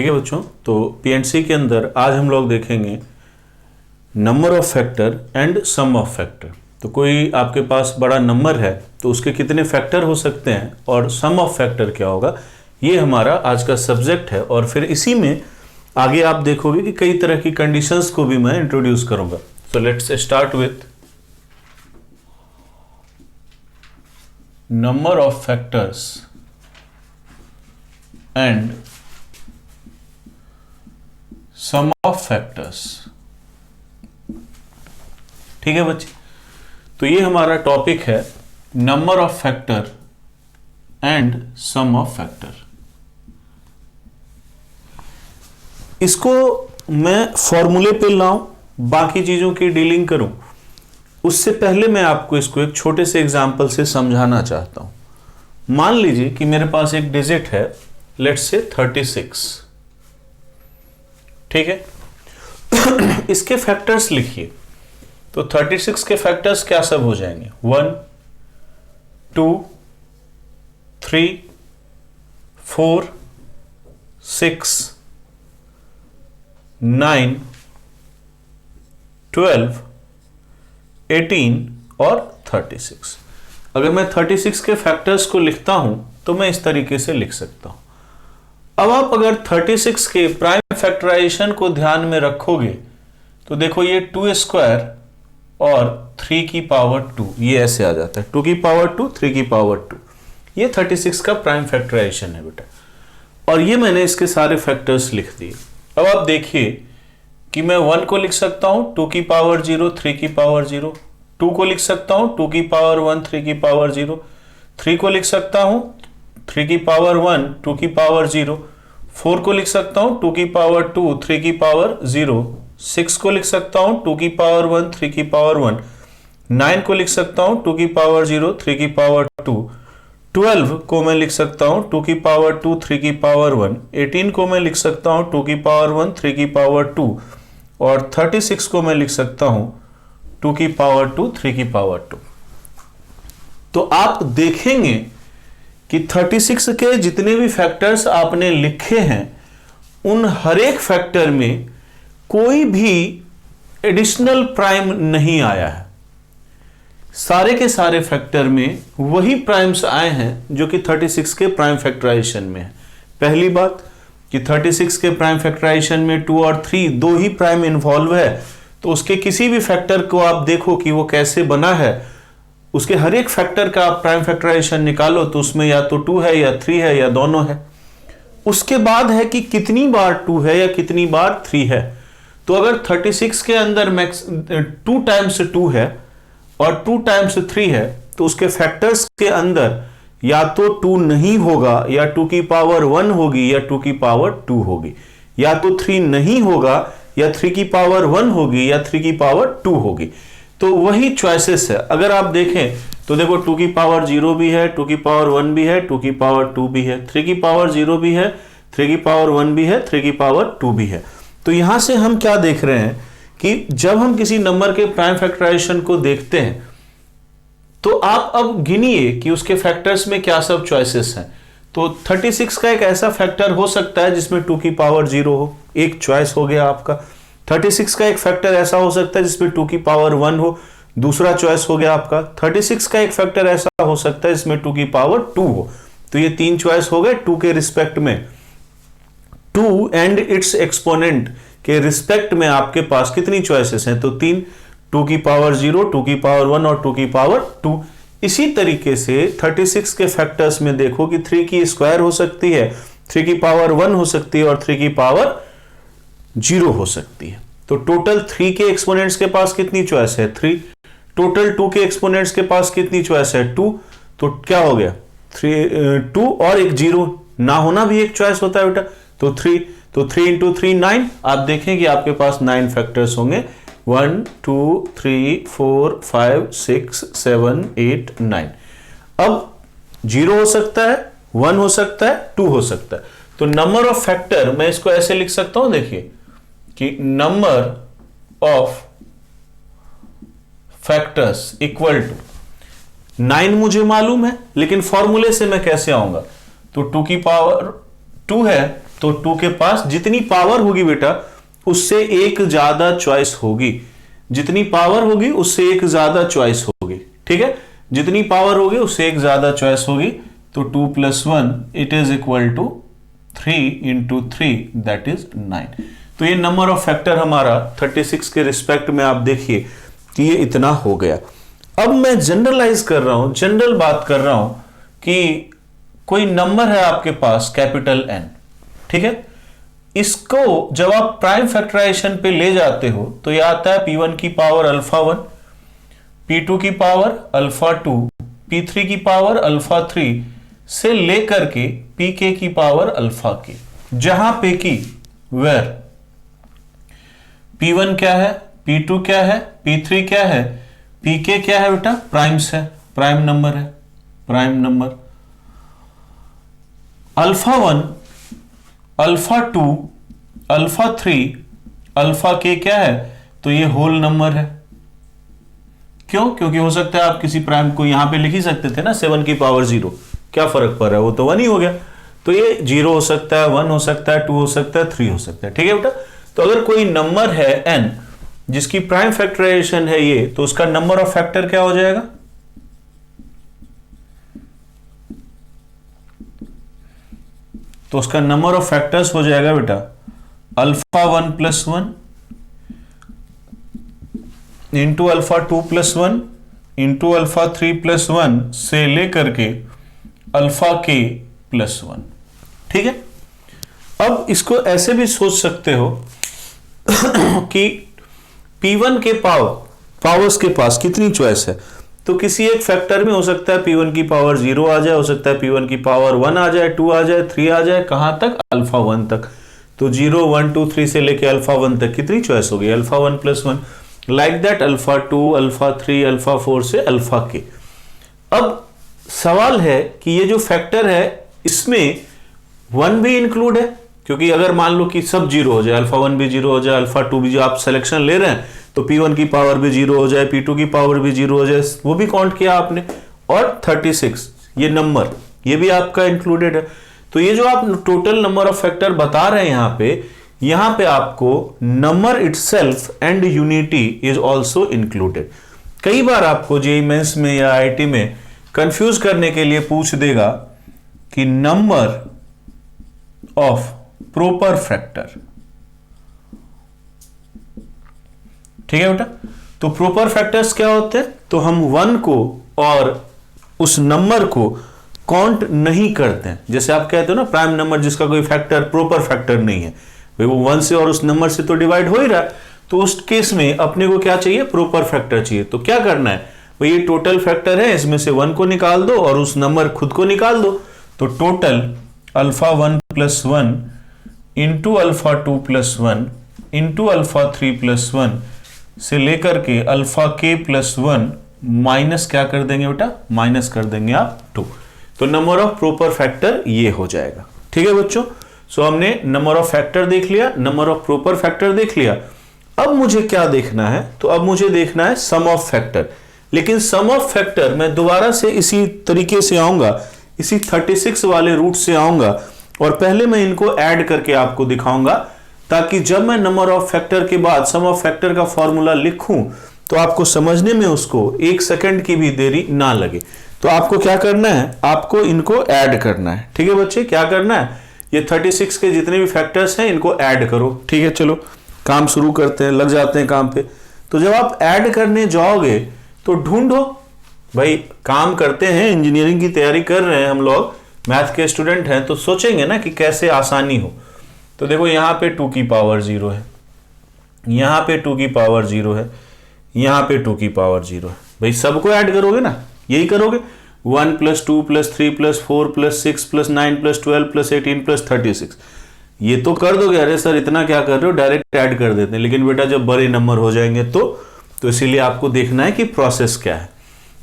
ठीक है बच्चों, तो पीएनसी के अंदर आज हम लोग देखेंगे number of factor and sum of factor. तो कोई आपके पास बड़ा नंबर है तो उसके कितने फैक्टर हो सकते हैं और सम ऑफ फैक्टर क्या होगा, ये हमारा आज का सब्जेक्ट है। और फिर इसी में आगे आप देखोगे कि कई तरह की कंडीशंस को भी मैं इंट्रोड्यूस करूंगा। So let's start with number of factors and sum of factors. ठीक है बच्चे, तो ये हमारा टॉपिक है number of factor and sum of factor. इसको मैं फॉर्मूले पे लाऊं, बाकी चीजों की डीलिंग करूं, उससे पहले मैं आपको इसको एक छोटे से एग्जांपल से समझाना चाहता हूं। मान लीजिए कि मेरे पास एक डिजिट है, लेट्स से 36। ठीक है इसके फैक्टर्स लिखिए। तो 36 के फैक्टर्स क्या सब हो जाएंगे, 1 2 3 4 6 9 12 18 और 36। अगर मैं 36 के फैक्टर्स को लिखता हूं तो मैं इस तरीके से लिख सकता हूं। अब आप अगर 36 के प्राइम फैक्टराइजेशन को ध्यान में रखोगे तो देखो ये 2 स्क्वायर और 3 की पावर 2, ये ऐसे आ जाता है 2 की पावर 2 3 की पावर 2। ये 36 का प्राइम फैक्टराइजेशन है बेटा, और ये मैंने इसके सारे फैक्टर्स लिख दिए। अब आप देखिए कि मैं 1 को लिख सकता हूं 2 की पावर 0 3 की पावर 0, 2 को लिख सकता हूं 2 की पावर 1 3 की पावर 0, 3 को लिख सकता हूं 3 की पावर 1 2 की पावर 0, 4 को लिख सकता हूं 2 की पावर 2 3 की पावर 0, 6 को लिख सकता हूं 2 की पावर 1 3 की पावर 1, 9 को लिख सकता हूं 2 की पावर 0 3 की पावर 2, 12 को मैं लिख सकता हूं 2 की पावर 2 3 की पावर 1, 18 को मैं लिख सकता हूं 2 की पावर 1 3 की पावर 2, और 36 को मैं लिख सकता हूं 2 की पावर 2 3 की पावर 2। तो आप देखेंगे कि 36 के जितने भी फैक्टर्स आपने लिखे हैं उन हर एक फैक्टर में कोई भी एडिशनल प्राइम नहीं आया है। सारे के सारे फैक्टर में वही प्राइम्स आए हैं जो कि 36 के प्राइम फैक्टराइजेशन में है। पहली बात कि 36 के प्राइम फैक्टराइजेशन में 2 और 3 दो ही प्राइम इन्वॉल्व है, तो उसके किसी भी फैक्टर को आप देखो कि वो कैसे बना है, उसके हर एक फैक्टर का आप प्राइम फैक्टराइजेशन निकालो तो उसमें या तो 2 है या 3 है या दोनों है। उसके बाद है कि कितनी बार 2 है या कितनी बार 3 है। तो अगर 36 के अंदर मैक्स 2 टाइम्स 2 है और 2 टाइम्स 3 है तो उसके फैक्टर्स के अंदर या तो 2 नहीं होगा या 2 की पावर 1 होगी या 2 की पावर 2 होगी, या तो 3 नहीं होगा या 3 की पावर 1 होगी या 3 की पावर 2 होगी। तो वही चॉइसेस है। अगर आप देखें तो देखो 2 की पावर 0 भी है, 2 की पावर 1 भी है, 2 की पावर 2 भी है, 3 की पावर 0 भी है, 3 की पावर 1 भी है, 3 की पावर 2 भी है। तो यहां से हम क्या देख रहे हैं कि जब हम किसी नंबर के प्राइम फैक्टराइजेशन को देखते हैं तो आप अब गिनिए कि उसके फैक्टर्स में क्या सब चॉइसेस हैं। तो 36 का एक ऐसा फैक्टर हो सकता है जिसमें 2 की पावर 0 हो, एक चॉइस हो गया आपका। 36 का एक फैक्टर ऐसा हो सकता है जिसमें 2 की पावर 1 हो, दूसरा चॉइस हो गया आपका। 36 का एक फैक्टर ऐसा हो सकता है जिसमें 2 की पावर 2 हो। तो ये 3 चॉइस हो गए 2 के रिस्पेक्ट में। 2 एंड इट्स एक्सपोनेंट के रिस्पेक्ट में आपके पास कितनी चॉइसेस हैं, तो 3, 2 की पावर 0, 2 की पावर 1 और 2 की पावर 2। इसी तरीके से 36 के फैक्टर्स में देखो कि 3 की स्क्वायर हो सकती है, 3 की पावर 1 हो सकती है और 3 की पावर 0 हो सकती है। तो टोटल 3 के एक्सपोनेंट्स के पास कितनी चॉइस है, 3। टोटल 2 के एक्सपोनेंट्स के पास कितनी चॉइस है, 2। तो क्या हो गया, 2 और एक 0 ना होना भी एक चॉइस होता है बेटा, तो 3। तो 3 इंटू 3 9। आप देखें कि आपके पास 9 फैक्टर्स होंगे, 1 2 3 4 5 6 7 8 9। अब 0 हो सकता है, 1 हो सकता है, 2 हो सकता है। तो नंबर ऑफ फैक्टर मैं इसको ऐसे लिख सकता हूं, देखिए कि number of factors equal to 9 मुझे मालूम है, लेकिन फॉर्मूले से मैं कैसे आऊंगा, तो 2 की पावर 2 है तो 2 के पास जितनी पावर होगी बेटा उससे एक ज्यादा चॉइस होगी, जितनी पावर होगी उससे एक ज्यादा चॉइस होगी, ठीक है, जितनी पावर होगी उससे एक ज्यादा चॉइस होगी। तो 2 + 1 it is equal to 3 × 3 that is 9। तो ये नंबर ऑफ फैक्टर हमारा 36 के रिस्पेक्ट में आप देखिए कि ये इतना हो गया। अब मैं जनरलाइज कर रहा हूं, जनरल बात कर रहा हूं कि कोई नंबर है आपके पास कैपिटल N, ठीक है, इसको जब आप प्राइम फैक्टराइजेशन पे ले जाते हो तो यह आता है P1 की पावर α1, P2 की पावर α2, P3 की पावर α3 से लेकर के Pk की पावर αk, जहां पे की वेयर P1 क्या है, P2 क्या है, P3 क्या है, Pk क्या है बेटा, प्राइम्स है, प्राइम नंबर है, प्राइम नंबर। α1, α2, α3, αk क्या है, तो ये होल नंबर है। क्यों? क्योंकि हो सकता है आप किसी प्राइम को यहां पे लिख ही सकते थे ना 7 की पावर 0, क्या फर्क पड़ रहा है, वो तो 1 ही हो गया। तो ये 0 हो सकता है, 1 हो सकता है, 2 हो सकता है, 3 हो सकता है, ठीक है बेटा। तो अगर कोई नंबर है n जिसकी प्राइम फैक्टराइजेशन है ये, तो उसका नंबर ऑफ फैक्टर क्या हो जाएगा, तो उसका नंबर ऑफ फैक्टर्स हो जाएगा बेटा α1 + 1 इंटू α2 + 1 इंटू α3 + 1 से लेकर के αk + 1, ठीक है। अब इसको ऐसे भी सोच सकते हो कि P1 के पावर्स के पास कितनी चॉइस है, तो किसी एक फैक्टर में हो सकता है P1 की पावर 0 आ जाए, हो सकता है P1 की पावर 1 आ जाए, 2 आ जाए, 3 आ जाए, कहां तक, α1 तक। तो 0, 1, 2, 3 से लेके α1 तक कितनी चॉइस हो गई, α1 + 1, लाइक दैट α2, α3, α4 से αk। अब सवाल है कि ये जो फैक्टर है इसमें 1 भी इंक्लूड है, क्योंकि अगर मान लो कि सब 0 हो जाए, α1 भी 0 हो जाए, α2 भी, जो आप सिलेक्शन ले रहे हैं, तो P1 की पावर भी 0 हो जाए, P2 की पावर भी 0 हो जाए, वो भी काउंट किया आपने, और 36 ये नंबर ये भी आपका इंक्लूडेड है। तो ये जो आप टोटल नंबर ऑफ फैक्टर बता रहे हैं यहां पे आपको number itself and unity is also included. कई बार आपको जेईई मेंस में या आईआईटी में कंफ्यूज करने के लिए पूछ देगा कि नंबर ऑफ प्रॉपर फैक्टर, ठीक है बेटा। तो प्रॉपर फैक्टर्स क्या होते हैं, तो हम 1 को और उस नंबर को काउंट नहीं करते हैं। जैसे आप कहते हो ना प्राइम नंबर जिसका कोई फैक्टर प्रॉपर फैक्टर नहीं है, भाई वो 1 से और उस नंबर से तो डिवाइड हो ही रहा है, तो उस केस में अपने को क्या चाहिए, प्रॉपर फैक्टर चाहिए। तो क्या करना है भाई, ये टोटल फैक्टर है, इसमें से 1 को निकाल दो और उस नंबर खुद को निकाल दो। तो टोटल α1 + 1 इंटू α2 + 1 इंटू α3 + 1 से लेकर के αk + 1 माइनस क्या कर देंगे बेटा, माइनस कर देंगे आप 2। तो नंबर ऑफ प्रॉपर फैक्टर ये हो जाएगा, ठीक है बच्चों। सो हमने नंबर ऑफ फैक्टर देख लिया, नंबर ऑफ प्रॉपर फैक्टर देख लिया। अब मुझे क्या देखना है, तो अब मुझे देखना है सम ऑफ फैक्टर। लेकिन सम ऑफ फैक्टर मैं दोबारा से इसी तरीके से आऊंगा, इसी 36 वाले रूट से आऊंगा, और पहले मैं इनको ऐड करके आपको दिखाऊंगा, ताकि जब मैं नंबर ऑफ फैक्टर के बाद सम ऑफ फैक्टर का फॉर्मूला लिखूं तो आपको समझने में उसको 1 सेकंड की भी देरी ना लगे। तो आपको क्या करना है, आपको इनको ऐड करना है, ठीक है बच्चे। क्या करना है, ये 36 के जितने भी फैक्टर्स हैं इनको ऐड करो, ठीक है। चलो काम शुरू करते हैं, लग जाते हैं काम पे। तो जब आप ऐड करने जाओगे तो ढूंढो, भाई काम करते हैं, इंजीनियरिंग की तैयारी कर रहे हैं हम लोग, मैथ के स्टूडेंट हैं, तो सोचेंगे ना कि कैसे आसानी हो। तो देखो यहाँ पे 2 की पावर 0 है, यहाँ पे 2 की पावर 0 है, यहाँ पे 2 की पावर 0 है। भाई सबको ऐड करोगे ना, यही करोगे, 1 + 2 + 3 + 4 + 6 + 9 + 12 + 18 + 36, ये तो कर दोगे। अरे सर इतना क्या कर रहे हो, डायरेक्ट ऐड कर देते हैं। लेकिन बेटा जब बड़े नंबर हो जाएंगे तो इसीलिए आपको देखना है कि प्रोसेस क्या है।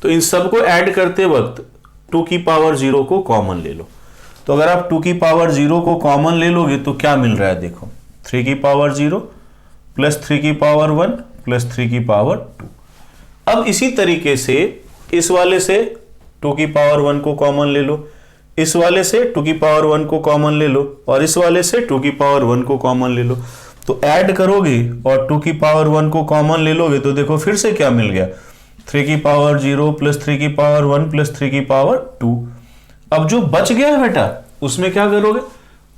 तो इन सबको ऐड करते वक्त 2 की पावर 0 को कॉमन ले लो। तो अगर आप 2 की पावर 0 को कॉमन ले लोगे तो क्या मिल रहा है, देखो 3 की पावर 0 + 3 की पावर 1 + 3 की पावर 2। अब इसी तरीके से इस वाले से 2 की पावर 1 को कॉमन ले लो, इस वाले से 2 की पावर 1 को कॉमन ले लो और इस वाले से 2 की पावर 1 को कॉमन ले लो। तो ऐड करोगे और 2 की पावर 1 को कॉमन ले लोगे तो देखो फिर से क्या मिल गया, 3 की पावर 0 प्लस 3 की पावर 1 प्लस 3 की पावर 2। अब जो बच गया है बेटा उसमें क्या करोगे,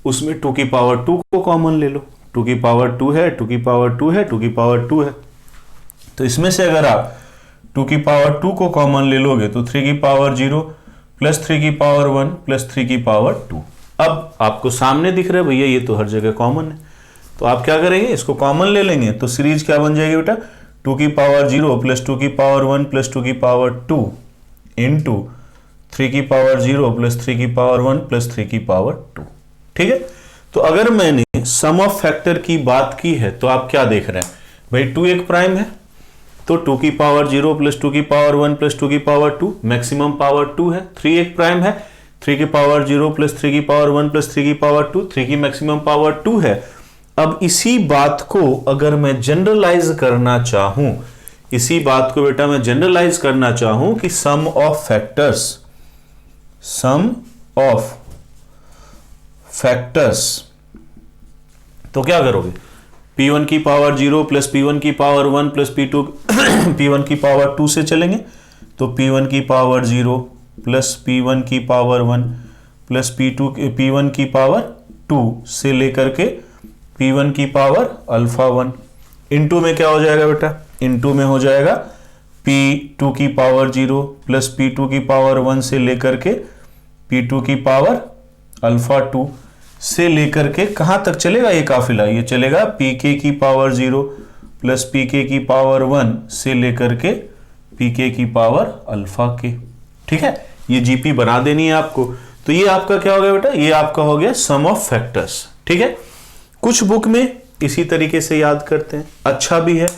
उसमें 2 की पावर 2 को कॉमन ले लो। 2 की पावर 2 है, 2 की पावर 2 है, 2 की पावर 2 है। तो इसमें से अगर आप 2 की पावर 2 को कॉमन ले लोगे तो 3 की पावर 0 प्लस 3 की पावर 1 प्लस 3 की पावर 2। अब आपको सामने दिख रहा है भैया ये तो हर जगह कॉमन है, तो आप क्या करेंगे, इसको कॉमन ले लेंगे तो सीरीज क्या बन जाएगी बेटा, 2 की पावर 0 प्लस 2 की पावर 1 प्लस 2 की पावर 2 इंटू 3 की पावर 0 प्लस 3 की पावर 1 प्लस 3 की पावर 2। ठीक है, तो अगर मैंने सम ऑफ फैक्टर की बात की है तो आप क्या देख रहे हैं भाई, 2 एक प्राइम है तो 2 की पावर 0 प्लस 2 की पावर 1 प्लस 2 की पावर 2 मैक्सिमम पावर 2 है। 3 एक प्राइम है, 3 की पावर 0 प्लस 3 की पावर 1 प्लस 3 की पावर 2, 3 की मैक्सिमम पावर 2 है। अब इसी बात को अगर मैं जनरलाइज करना चाहूं, इसी बात को बेटा मैं जनरलाइज करना चाहूं कि sum of factors, sum of factors, तो क्या करोगे, P1 की पावर 0 प्लस P1 की पावर 1 प्लस P2 P1 की पावर 2 से चलेंगे तो P1 की पावर 0 प्लस P1 की पावर 1 प्लस P1 की पावर 2 से लेकर के P1 की पावर अल्फा 1। इनटू में क्या हो जाएगा बेटा, इनटू में हो जाएगा P2 की पावर 0 प्लस P2 की पावर 1 से लेकर के P2 की पावर अल्फा 2 से लेकर के कहां तक चलेगा ये काफिला, ये चलेगा pk की पावर 0 प्लस pk की पावर 1 से लेकर के pk की पावर अल्फा k। ठीक है, ये जीपी बना देनी है आपको। तो ये आपका क्या हो गया बेटा, ये आपका हो गया सम ऑफ फैक्टर्स। ठीक है, कुछ बुक में इसी तरीके से याद करते हैं, अच्छा भी है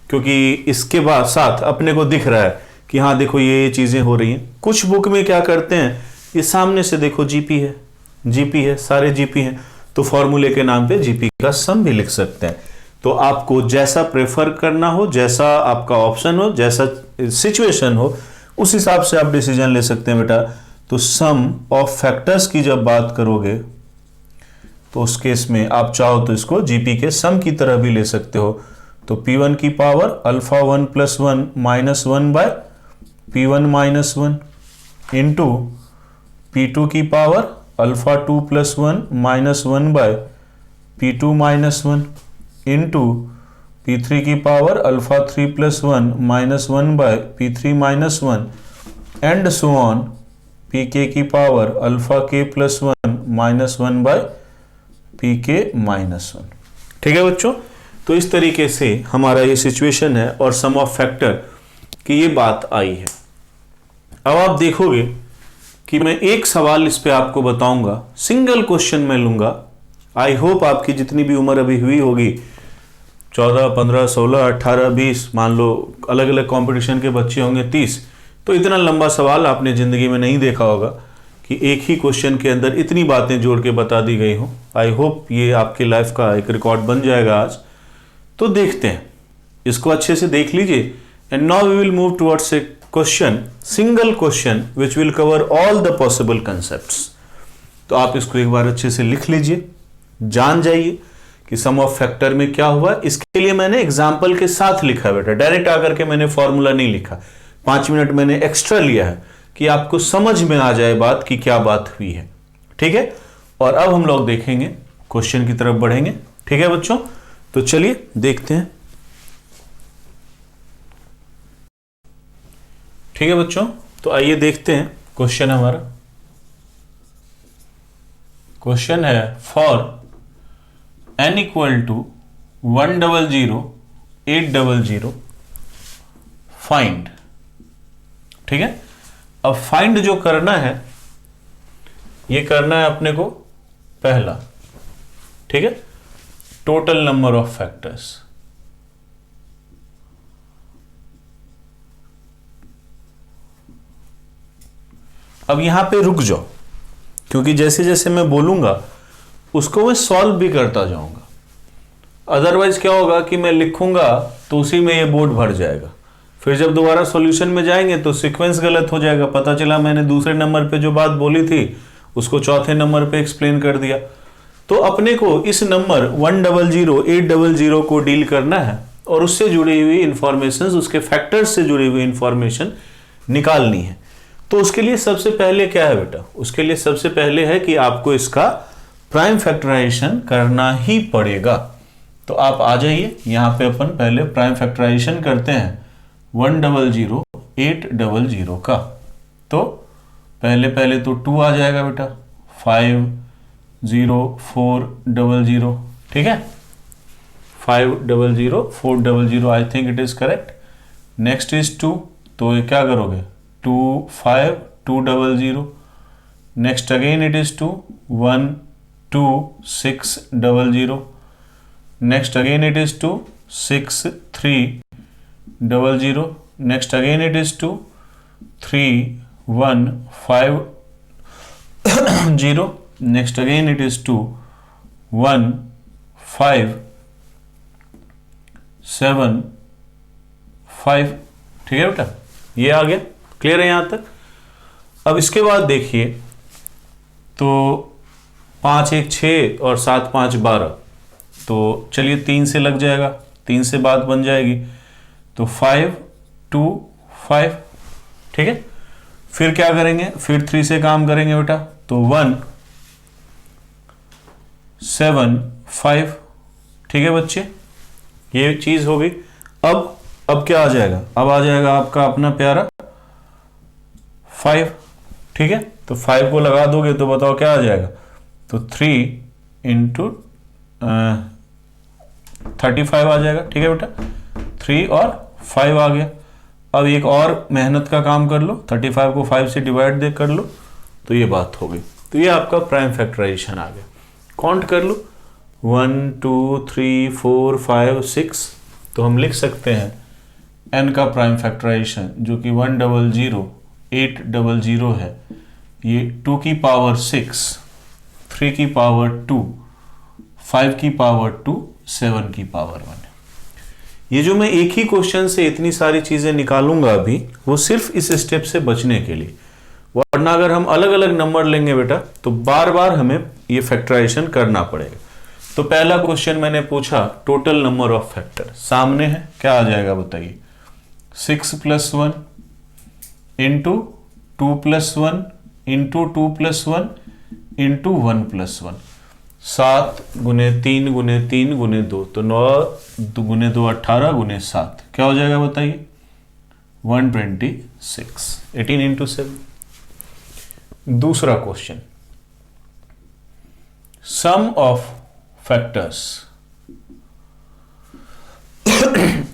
क्योंकि इसके बाद साथ अपने को दिख रहा है कि हाँ देखो ये चीजें हो रही हैं। कुछ बुक में क्या करते हैं, ये सामने से देखो जीपी है, जीपी है, सारे जीपी हैं, तो फॉर्मूले के नाम पे जीपी का सम भी लिख सकते हैं। तो आपको जैसा प्रेफर करना हो, जैसा आपका ऑप्शन हो, जैसा सिचुएशन हो, उस हिसाब से आप डिसीजन ले सकते हैं बेटा। तो सम ऑफ फैक्टर्स की जब बात करोगे तो उस केस में आप चाहो तो इसको जीपी के सम की तरह भी ले सकते हो। तो P1 की power alpha 1 plus 1 minus 1 by P1 minus 1 into P2 की power alpha 2 plus 1 minus 1 by P2 minus 1 into P3 की power alpha 3 plus 1 minus 1 by P3 minus 1 and so on Pk की power alpha k plus 1 minus 1 by Pk minus 1। ठीक है बच्चों, तो इस तरीके से हमारा ये सिचुएशन है और सम ऑफ फैक्टर की ये बात आई है। अब आप देखोगे कि मैं एक सवाल इस पे आपको बताऊंगा, सिंगल क्वेश्चन में लूंगा। आई होप आपकी जितनी भी उम्र अभी हुई होगी, 14, 15, 16, 18, 20, मान लो अलग अलग कंपटीशन के बच्चे होंगे 30, तो इतना लंबा सवाल आपने जिंदगी में नहीं देखा होगा कि एक ही क्वेश्चन के अंदर इतनी बातें जोड़ के बता दी गई हो। आई होप ये आपकी लाइफ का एक रिकॉर्ड बन जाएगा आज। तो देखते हैं, इसको अच्छे से देख लीजिए। And now we will move towards a question, single question which will cover all the possible concepts. तो आप इसको एक बार अच्छे से लिख लीजिए, जान जाइए कि सम ऑफ फैक्टर में क्या हुआ। इसके लिए मैंने एग्जाम्पल के साथ लिखा बेटा, डायरेक्ट आकर के मैंने फॉर्मूला नहीं लिखा। 5 मिनट मैंने एक्स्ट्रा लिया है कि आपको समझ में आ जाए बात की क्या बात हुई है। ठीक है, और अब हम लोग देखेंगे, क्वेश्चन की तरफ बढ़ेंगे। ठीक है बच्चों, तो चलिए देखते हैं। ठीक है बच्चों, तो आइए देखते हैं क्वेश्चन हमारा। क्वेश्चन है for n equal to 100 800 find. ठीक है, अब फाइंड जो करना है ये करना है अपने को पहला। ठीक है, टोटल नंबर ऑफ फैक्टर्स। अब यहां पे रुक जाओ, क्योंकि जैसे जैसे मैं बोलूंगा उसको मैं सॉल्व भी करता जाऊंगा। अदरवाइज क्या होगा कि मैं लिखूंगा तो उसी में ये बोर्ड भर जाएगा, फिर जब दोबारा सॉल्यूशन में जाएंगे तो सीक्वेंस गलत हो जाएगा। पता चला मैंने दूसरे नंबर पे जो बात बोली थी उसको चौथे नंबर पे एक्सप्लेन कर दिया। तो अपने को इस नंबर 100800 को डील करना है और उससे जुड़ी हुई इंफॉर्मेशन, उसके फैक्टर्स से जुड़ी हुई इंफॉर्मेशन निकालनी है। तो उसके लिए सबसे पहले क्या है बेटा, उसके लिए सबसे पहले है कि आपको इसका प्राइम फैक्टराइजेशन करना ही पड़ेगा। तो आप आ जाइए यहां पे, अपन पहले प्राइम फैक्टराइजेशन करते हैं 100800 का। तो पहले तो 2 आ जाएगा बेटा, 50400, ठीक है, 500400, I think it is correct. Next is 2, तो ये क्या करोगे, 25200। Next again it is 2, 12600। Next again it is 2, 6300। Next again it is 2, 3150। Next again it is 2, 1575। ठीक है बेटा, ये आ गया, क्लियर है यहां तक। अब इसके बाद देखिए, तो 5 1 6 और 7 5 12, तो चलिए 3 से लग जाएगा, 3 से बात बन जाएगी, तो 5 2 5, ठीक है। फिर क्या करेंगे, फिर 3 से काम करेंगे बेटा, तो 1 7 5, ठीक है बच्चे, ये चीज हो गई। अब क्या आ जाएगा, अब आ जाएगा आपका अपना प्यारा 5, ठीक है। तो 5 को लगा दोगे तो बताओ क्या आ जाएगा, तो 3 इंटू 35 आ जाएगा, ठीक है बेटा, 3 और 5 आ गया। अब एक और मेहनत का काम कर लो, 35 को 5 से डिवाइड कर लो, तो ये बात हो गई। तो ये आपका प्राइम फैक्टराइजेशन आ गया। काउंट कर लो, 1 2 3 4 5 6, तो हम लिख सकते हैं n का प्राइम फैक्टराइजेशन जो कि 100800 है, ये 2 की पावर 6, 3 की पावर 2, 5 की पावर 2, 7 की पावर 1। ये जो मैं एक ही क्वेश्चन से इतनी सारी चीजें निकालूंगा अभी, वो सिर्फ इस स्टेप से बचने के लिए, वरना अगर हम अलग अलग नंबर लेंगे बेटा तो बार बार हमें ये फैक्टराइजेशन करना पड़ेगा। तो पहला क्वेश्चन मैंने पूछा, टोटल नंबर ऑफ फैक्टर सामने है, क्या आ जाएगा बताइए, 6 + 1 इंटू 2 + 1 इंटू 2 + 1 इंटू 1 + 1, 7 × 3 × 3 × 2, तो 9 × 2 18 × 7, क्या हो जाएगा बताइए, 126, 18 इंटू 7। दूसरा क्वेश्चन, सम ऑफ फैक्टर्स।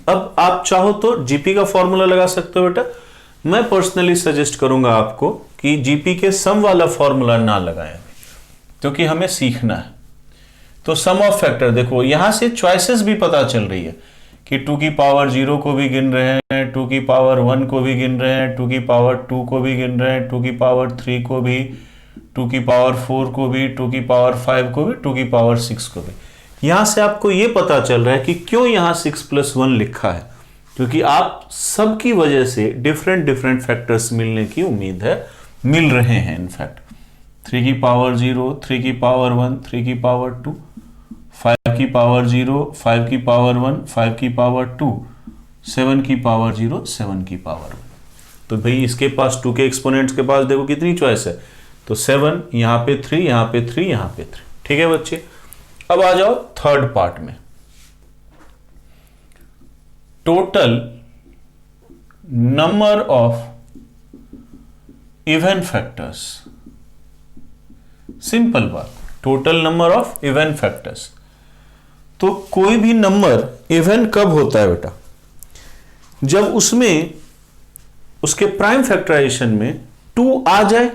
अब आप चाहो तो जीपी का फॉर्मूला लगा सकते हो बेटा, मैं पर्सनली सजेस्ट करूंगा आपको कि जीपी के सम वाला फॉर्मूला ना लगाएं, क्योंकि हमें सीखना है। तो सम ऑफ फैक्टर देखो, यहां से चॉइसेस भी पता चल रही है कि 2 की पावर 0 को भी गिन रहे हैं, 2 की पावर 1 को भी गिन रहे हैं, 2 की पावर 2 को भी गिन रहे हैं, 2 की पावर 3 को भी, 2 की पावर 4 को भी, 2 की पावर 5 को भी, 2 की पावर 6 को भी। यहां से आपको यह पता चल रहा है कि क्यों यहां 6 + 1 लिखा है, क्योंकि आप सबकी वजह से डिफरेंट फैक्टर्स मिलने की उम्मीद है, मिल रहे हैं। इनफैक्ट 3 की पावर 0, 3 की पावर 1, 3 की पावर 2, 5 की पावर 0, 5 की पावर 1, 5 की पावर 2, 7 की पावर 0, 7 की पावर 1। तो भाई इसके पास 2 के एक्सपोनेंट्स के पास देखो कितनी चॉइस है, तो 7, यहां पे 3, यहां पे 3, यहां पे 3, ठीक है बच्चे। अब आ जाओ थर्ड पार्ट में, total number of even factors. Simple बात, total number of even factors. तो कोई भी नंबर इवन कब होता है बेटा, जब उसमें उसके प्राइम फैक्टराइजेशन में 2 आ जाए।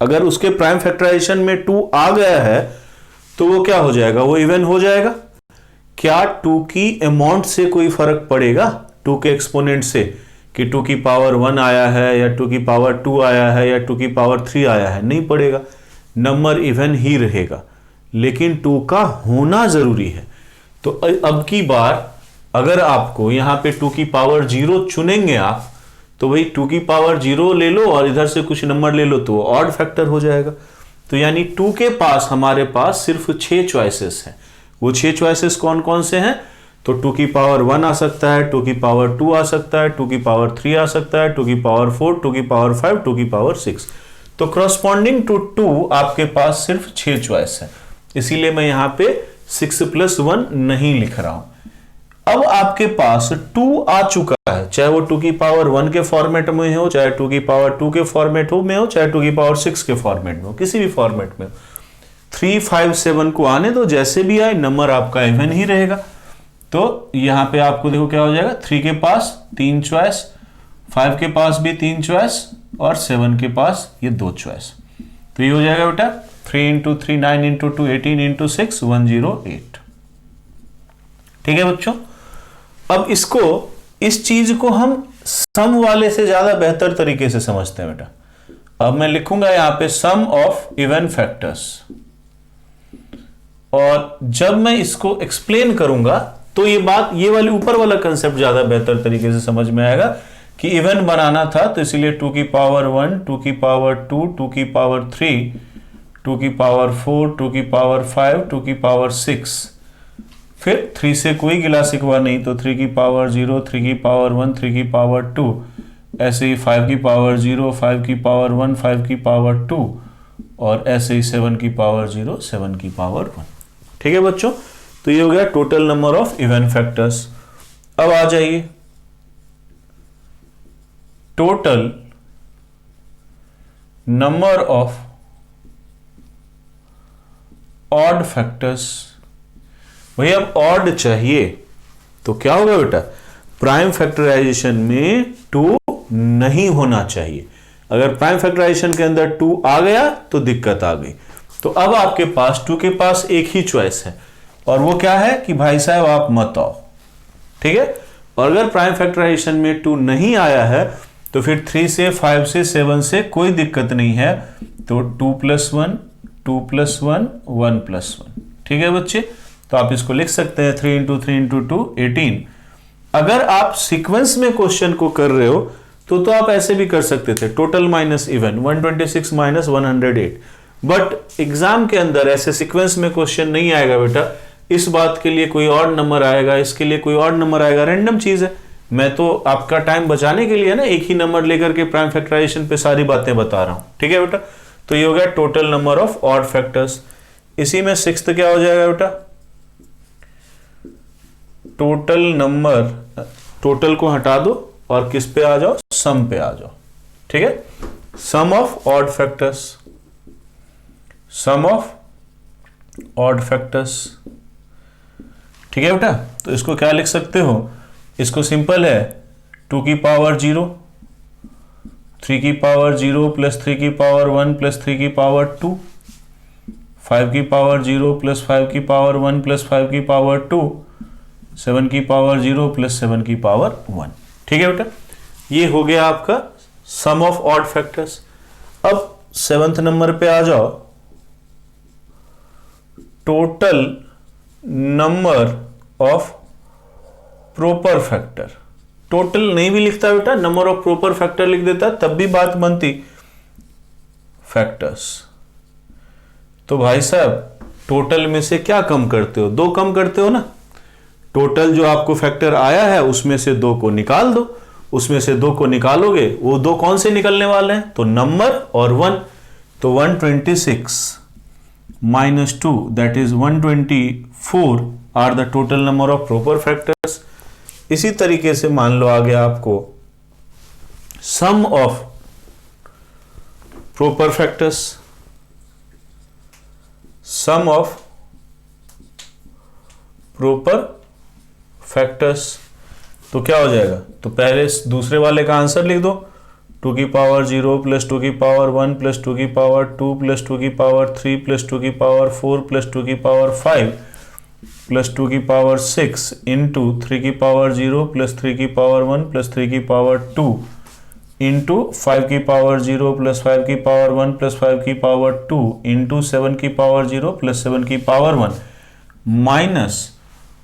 अगर उसके प्राइम फैक्टराइजेशन में 2 आ गया है तो वो क्या हो जाएगा, वो इवन हो जाएगा। क्या 2 की अमाउंट से कोई फर्क पड़ेगा, 2 के एक्सपोनेंट से, कि 2 की पावर 1 आया है या 2 की पावर 2 आया है या 2 की पावर 3 आया है, नहीं पड़ेगा, नंबर इवन ही रहेगा। लेकिन 2 का होना जरूरी है। तो अब की बार अगर आपको यहां पे 2 की पावर 0 चुनेंगे आप, तो भाई 2 की पावर 0 ले लो और इधर से कुछ नंबर ले लो, तो ऑड फैक्टर हो जाएगा। तो यानी 2 के पास हमारे पास सिर्फ 6 चॉइसेस हैं। वो 6 चॉइसेस कौन कौन से हैं? तो 2 की पावर 1 आ सकता है, 2 की पावर 2 आ सकता है, 2 की पावर 3 आ सकता है, 2 की पावर 4, 2 की पावर 5, 2 की पावर 6। तो क्रॉसपॉन्डिंग टू 2 आपके पास सिर्फ 6 चॉइस है, इसीलिए मैं यहां पे 6 + 1 नहीं लिख रहा हूं। अब आपके पास 2 आ चुका है, चाहे वो 2 की पावर 1 के फॉर्मेट में हो, चाहे 2 की पावर 2 के फॉर्मेट में हो, चाहे 2 की पावर 6 के फॉर्मेट में हो, किसी भी फॉर्मेट में हो। 3, 5, 7 को आने दो, जैसे भी आए नंबर आपका इवन ही रहेगा। तो यहां पे आपको देखो क्या हो जाएगा, 3 के पास 3 चॉइस, 5 के पास भी 3 चॉइस और 7 के पास ये 2 चॉइस। तो ये हो जाएगा बेटा 3 × 3 9 × 2 18 × 6 108। ठीक है बच्चों, अब इसको, इस चीज को हम सम वाले से ज्यादा बेहतर तरीके से समझते हैं बेटा। अब मैं लिखूंगा यहां पे सम ऑफ इवन फैक्टर्स, और जब मैं इसको एक्सप्लेन करूंगा तो ये बात, ये वाली ऊपर वाला कंसेप्ट ज्यादा बेहतर तरीके से समझ में आएगा कि इवन बनाना था तो इसलिए 2 की पावर 1, 2 की पावर 2, 2 की पावर 3, 2 की पावर 4, 2 की पावर 5, 2 की पावर 6, फिर 3 से कोई गिला शिकवा नहीं तो 3 की पावर 0, 3 की पावर 1, 3 की पावर 2, ऐसे ही 5 की पावर 0, 5 की पावर 1, 5 की पावर 2, और ऐसे ही 7 की पावर 0, 7 की पावर 1। ठीक है बच्चों, तो ये हो गया total number of even factors. अब आ जाइए total number of odd factors. भाई अब ऑड चाहिए तो क्या होगा बेटा, प्राइम फैक्टराइजेशन में 2 नहीं होना चाहिए। अगर प्राइम फैक्टराइजेशन के अंदर 2 आ गया तो दिक्कत आ गई। तो अब आपके पास 2 के पास एक ही चॉइस है, और वो क्या है कि भाई साहब आप मत आओ। ठीक है, और अगर प्राइम फैक्टराइजेशन में 2 नहीं आया है तो फिर 3 से 5 से 7 से कोई दिक्कत नहीं है, तो 2 + 1, 2 + 1, 1 + 1। ठीक है बच्चे, तो आप इसको लिख सकते हैं 3 × 3 × 2 18। अगर आप सीक्वेंस में क्वेश्चन को कर रहे हो तो आप ऐसे भी कर सकते थे, total minus even 126 - 108। But exam के अंदर ऐसे सीक्वेंस में क्वेश्चन नहीं आएगा बेटा, इस बात के लिए कोई और नंबर आएगा, इसके लिए कोई और नंबर आएगा, रैंडम चीज है। मैं तो आपका टाइम बचाने के लिए ना एक ही नंबर लेकर के प्राइम फैक्टराइजेशन पे सारी बातें बता रहा हूं। ठीक है बेटा, तो ये हो गया total number of odd factors. इसी में 6th क्या हो जाएगा बेटा, टोटल नंबर, टोटल को हटा दो और किस पे आ जाओ, सम पे आ जाओ। ठीक है, sum of odd factors, sum of odd factors. ठीक है बेटा, तो इसको क्या लिख सकते हो, इसको सिंपल है 2 की पावर 0, 3 की पावर 0 + 3 की पावर 1 + 3 की पावर 2, 5 की पावर 0 + 5 की पावर 1 + 5 की पावर 2, 7 की पावर 0 + 7 की पावर 1। ठीक है बेटा, ये हो गया आपका सम ऑफ ऑड फैक्टर्स। अब 7th नंबर पे आ जाओ, total number of proper factor. Total नहीं भी लिखता बेटा, नंबर ऑफ प्रॉपर फैक्टर लिख देता तब भी बात बनती, फैक्टर्स। तो भाई साहब टोटल में से क्या कम करते हो, 2 कम करते हो ना। टोटल जो आपको फैक्टर आया है उसमें से 2 को निकाल दो, उसमें से 2 को निकालोगे, वो 2 कौन से निकलने वाले हैं, तो नंबर और 1। तो 126 - 2 that is 124 are the total number of proper factors. इसी तरीके से मान लो आगे आपको sum of proper factors, sum of proper factors, तो क्या हो जाएगा, तो पहले दूसरे वाले का आंसर लिख दो, 2 की पावर 0 + 2 की पावर 1 + 2 की पावर 2 + 2 की पावर 3 + 2 की पावर 4 + 2 की पावर 5 + 2 की पावर 6 इंटू 3 की पावर 0 + 3 की पावर 1 + 3 की पावर 2 इंटू 5 की पावर 0 + 5 की पावर 1 + 5 की पावर 2 इंटू 7 की पावर 0 + 7 की पावर 1 माइनस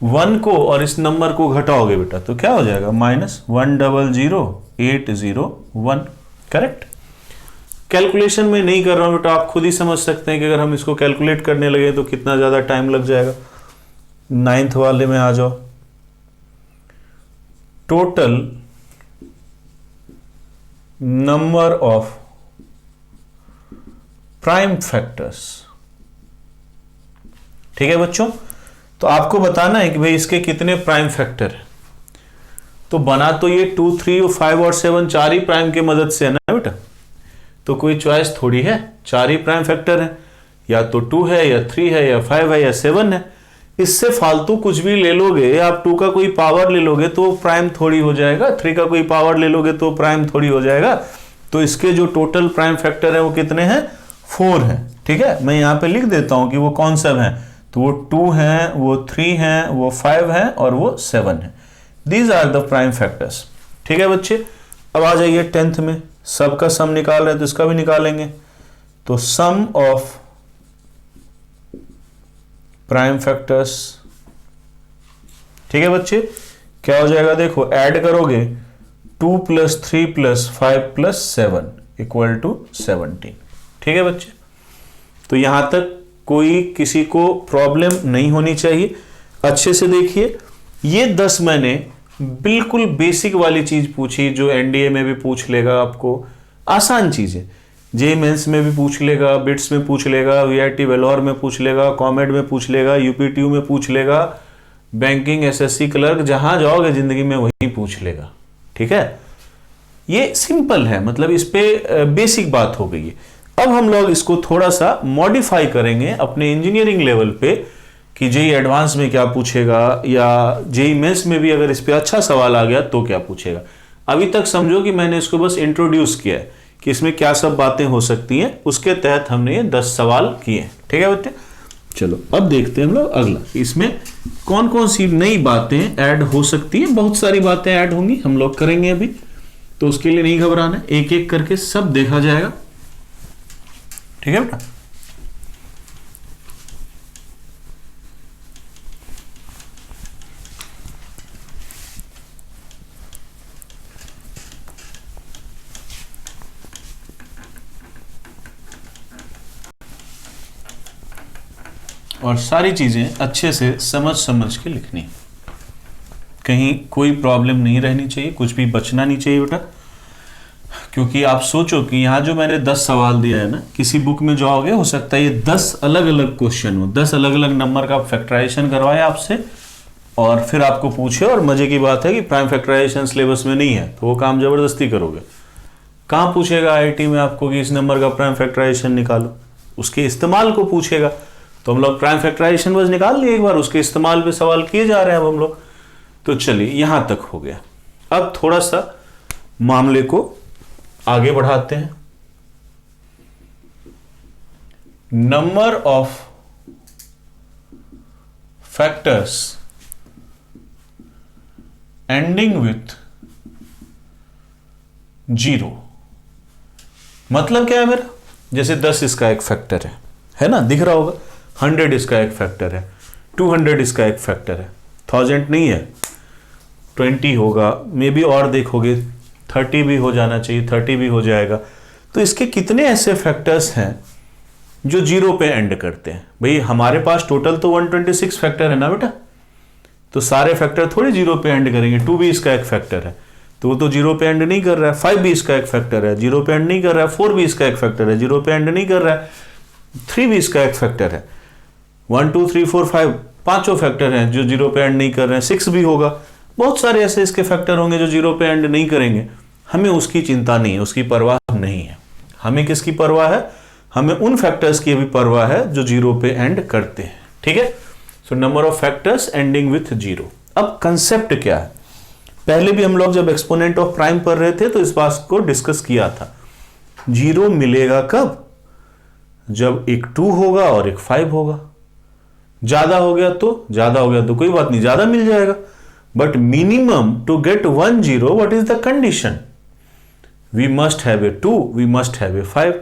1 को और इस नंबर को घटाओगे बेटा तो क्या हो जाएगा, -1000801। करेक्ट। कैलकुलेशन में नहीं कर रहा हूं बेटा, आप खुद ही समझ सकते हैं कि अगर हम इसको कैलकुलेट करने लगे तो कितना ज़्यादा टाइम लग जाएगा। 9th वाले में आ जाओ। Total number of prime factors. ठीक है बच्चों, तो आपको बताना है कि भाई इसके कितने प्राइम फैक्टर हैं। तो बना तो ये 2, 3, 5 और 7 चार ही प्राइम की मदद से है ना बेटा, तो कोई चॉइस थोड़ी है, चार ही प्राइम फैक्टर है, या तो 2 है या 3 है या 5 है या 7 है। इससे फालतू कुछ भी ले लोगे, आप 2 का कोई पावर ले लोगे तो प्राइम थोड़ी हो जाएगा, 3 का कोई पावर ले लोगे तो प्राइम थोड़ी हो जाएगा। तो इसके जो टोटल प्राइम फैक्टर है वो कितने हैं, 4 हैं। ठीक है, मैं यहां पे लिख देता हूं कि वो कौन सा है, तो वो 2 है, वो 3 है, वो 5 है और वो 7 है। These are the prime factors. ठीक है बच्चे, अब आ जाइए 10th में, सब का सम निकाल रहे हैं तो इसका भी निकालेंगे। तो सम ऑफ प्राइम फैक्टर्स, ठीक है बच्चे, क्या हो जाएगा, देखो ऐड करोगे 2 + 3 + 5 + 7 = 17। ठीक है बच्चे, तो यहां तक कोई किसी को प्रॉब्लम नहीं होनी चाहिए। अच्छे से देखिए, ये 10 मैंने बिल्कुल बेसिक वाली चीज पूछी जो एनडीए में भी पूछ लेगा आपको, आसान चीज है। जे मेंस में भी पूछ लेगा, बिट्स में पूछ लेगा, वीआईटी वेलोर में पूछ लेगा, कॉमेड में पूछ लेगा, यूपीटीयू में पूछ लेगा, बैंकिंग एसएससी क्लर्क, जहां जाओगे जिंदगी में वहीं पूछ लेगा। ठीक है, ये सिंपल है, मतलब इस पे बेसिक बात हो गई है। अब हम लोग इसको थोड़ा सा मॉडिफाई करेंगे अपने इंजीनियरिंग लेवल पे कि जेई एडवांस में क्या पूछेगा, या जेई मेंस में भी अगर इस पे अच्छा सवाल आ गया तो क्या पूछेगा। अभी तक समझो कि मैंने इसको बस इंट्रोड्यूस किया है कि इसमें क्या सब बातें हो सकती हैं, उसके तहत हमने ये 10 सवाल किए। ठीक है बच्चे, चलो अब देखते हैं हम लोग अगला, इसमें कौन कौन सी नई बातें ऐड हो सकती हैं। बहुत सारी बातें ऐड होंगी, हम लोग करेंगे अभी, तो उसके लिए नहीं घबराना, एक एक करके सब देखा जाएगा। ठीक है बेटा, और सारी चीजें अच्छे से समझ समझ के लिखनी, कहीं कोई प्रॉब्लम नहीं रहनी चाहिए, कुछ भी बचना नहीं चाहिए बेटा। क्योंकि आप सोचो कि यहाँ जो मैंने 10 सवाल दिया है ना, किसी बुक में जाओगे हो सकता है ये 10 अलग अलग क्वेश्चन हो, 10 अलग अलग नंबर का फैक्टराइजेशन करवाए आपसे और फिर आपको पूछे। और मजे की बात है कि प्राइम फैक्टराइजेशन सिलेबस में नहीं है, तो वो काम जबरदस्ती करोगे। कहाँ पूछेगा आईआईटी में आपको कि इस नंबर का प्राइम फैक्टराइजेशन निकालो, उसके इस्तेमाल को पूछेगा। तो हम लोग प्राइम फैक्टराइजेशन बस निकाल लिए एक बार, उसके इस्तेमाल पे सवाल किए जा रहे हैं अब हम लोग। तो चलिए यहां तक हो गया, अब थोड़ा सा मामले को आगे बढ़ाते हैं। Number of factors ending with 0, मतलब क्या है मेरा, जैसे 10 इसका एक फैक्टर है ना, दिख रहा होगा। 100 इसका एक फैक्टर है, 200 इसका एक फैक्टर है, 1000 नहीं है, 20 होगा, मे बी और देखोगे 30 भी हो जाना चाहिए, 30 भी हो जाएगा। तो इसके कितने ऐसे फैक्टर्स हैं जो 0 पे एंड करते हैं। भाई हमारे पास टोटल तो 126 फैक्टर है ना बेटा, तो सारे फैक्टर थोड़ी 0 पे एंड करेंगे। 2 भी इसका एक फैक्टर है, तो वो तो 0 पे एंड नहीं कर रहा है। 5 भी इसका एक फैक्टर है, 0 पे एंड नहीं कर रहा है। 4 भी इसका एक फैक्टर है, 0 पे एंड नहीं कर रहा है। 3 भी इसका एक फैक्टर है। 1 2 3 4 5 पांचों फैक्टर हैं जो 0 पे एंड नहीं कर रहे हैं। 6 भी होगा, बहुत सारे ऐसे इसके फैक्टर होंगे जो 0 पे एंड नहीं करेंगे। हमें उसकी चिंता नहीं है, उसकी परवाह नहीं है। हमें किसकी परवाह है, हमें उन फैक्टर्स की भी परवाह है जो 0 पे एंड करते हैं। ठीक है, so number of factors ending with 0। अब कंसेप्ट क्या है, पहले भी हम लोग जब एक्सपोनेंट ऑफ प्राइम पढ़ रहे थे तो इस बात को डिस्कस किया था। 0 मिलेगा कब, जब एक 2 होगा और एक 5 होगा। ज्यादा हो गया तो कोई बात नहीं, ज्यादा मिल जाएगा। But minimum to get 1 0, what is the condition, we must have a 2, we must have a 5।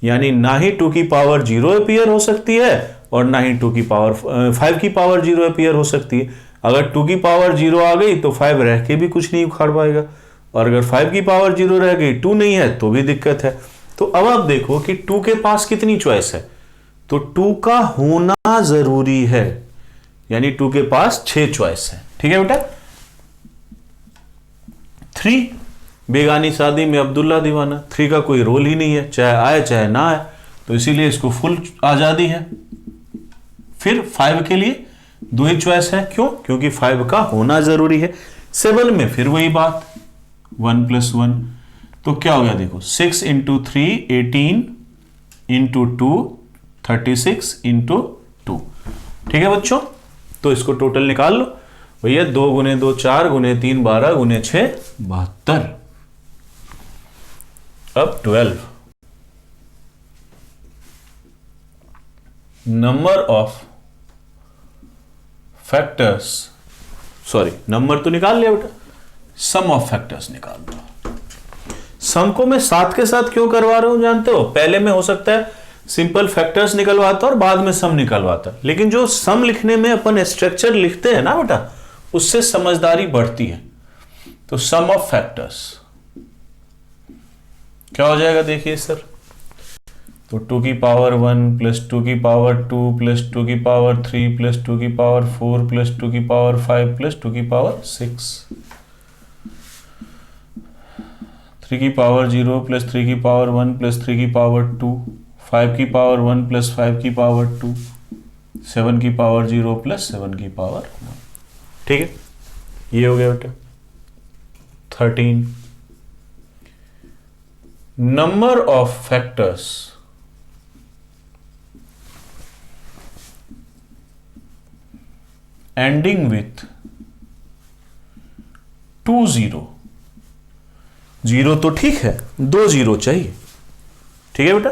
यानी ना ही 2 की पावर 0 अपीयर हो सकती है और ना ही 2 की पावर 5 की पावर 0 अपीयर हो सकती है। अगर 2 की पावर 0 आ गई तो 5 रह के भी कुछ नहीं उखाड़ पाएगा, और अगर 5 की पावर 0 रह गई 2 नहीं है तो भी दिक्कत है। तो अब आप देखो कि 2 के पास कितनी चॉइस है, तो 2 का होना जरूरी है, यानी 2 के पास 6 चॉइस है। ठीक है बेटा। 3 बेगानी शादी में अब्दुल्ला दीवाना, 3 का कोई रोल ही नहीं है, चाहे आए चाहे ना आए, तो इसीलिए इसको फुल आजादी है। फिर 5 के लिए 2 ही चॉइस है, क्यों? क्योंकि 5 का होना जरूरी है। 7 में फिर वही बात, 1 + 1, तो क्या हो गया देखो, 6 × 3 18 × 2 36 × 2। ठीक है बच्चों, तो इसको टोटल निकाल लो भैया, 2 × 2 4 × 3 12 × 6 72। अब 12, number of factors, sorry number तो निकाल लिया बेटा, सम ऑफ फैक्टर्स निकाल दो। सम को मैं साथ के साथ क्यों करवा रहा हूं जानते हो? पहले में हो सकता है सिंपल फैक्टर्स निकलवाता और बाद में सम निकलवाता, लेकिन जो सम लिखने में अपन स्ट्रक्चर लिखते हैं ना बेटा, उससे समझदारी बढ़ती है। तो सम ऑफ फैक्टर्स क्या हो जाएगा देखिए सर, तो 2 की पावर 1 + 2 की पावर 2 + 2 की पावर 3 + 2 की पावर 4 + 2 की पावर 5 + 2 की पावर 6, 3 की पावर 0 + 3 की पावर 1 + 3 की पावर 2, 5 की पावर 1 + 5 की पावर 2, 7 की पावर 0 + 7 की पावर 1। ठीक है, ये हो गया बेटा। 13, number of factors ending with 2 0। 0 तो ठीक है, 2 0 चाहिए। ठीक है बेटा,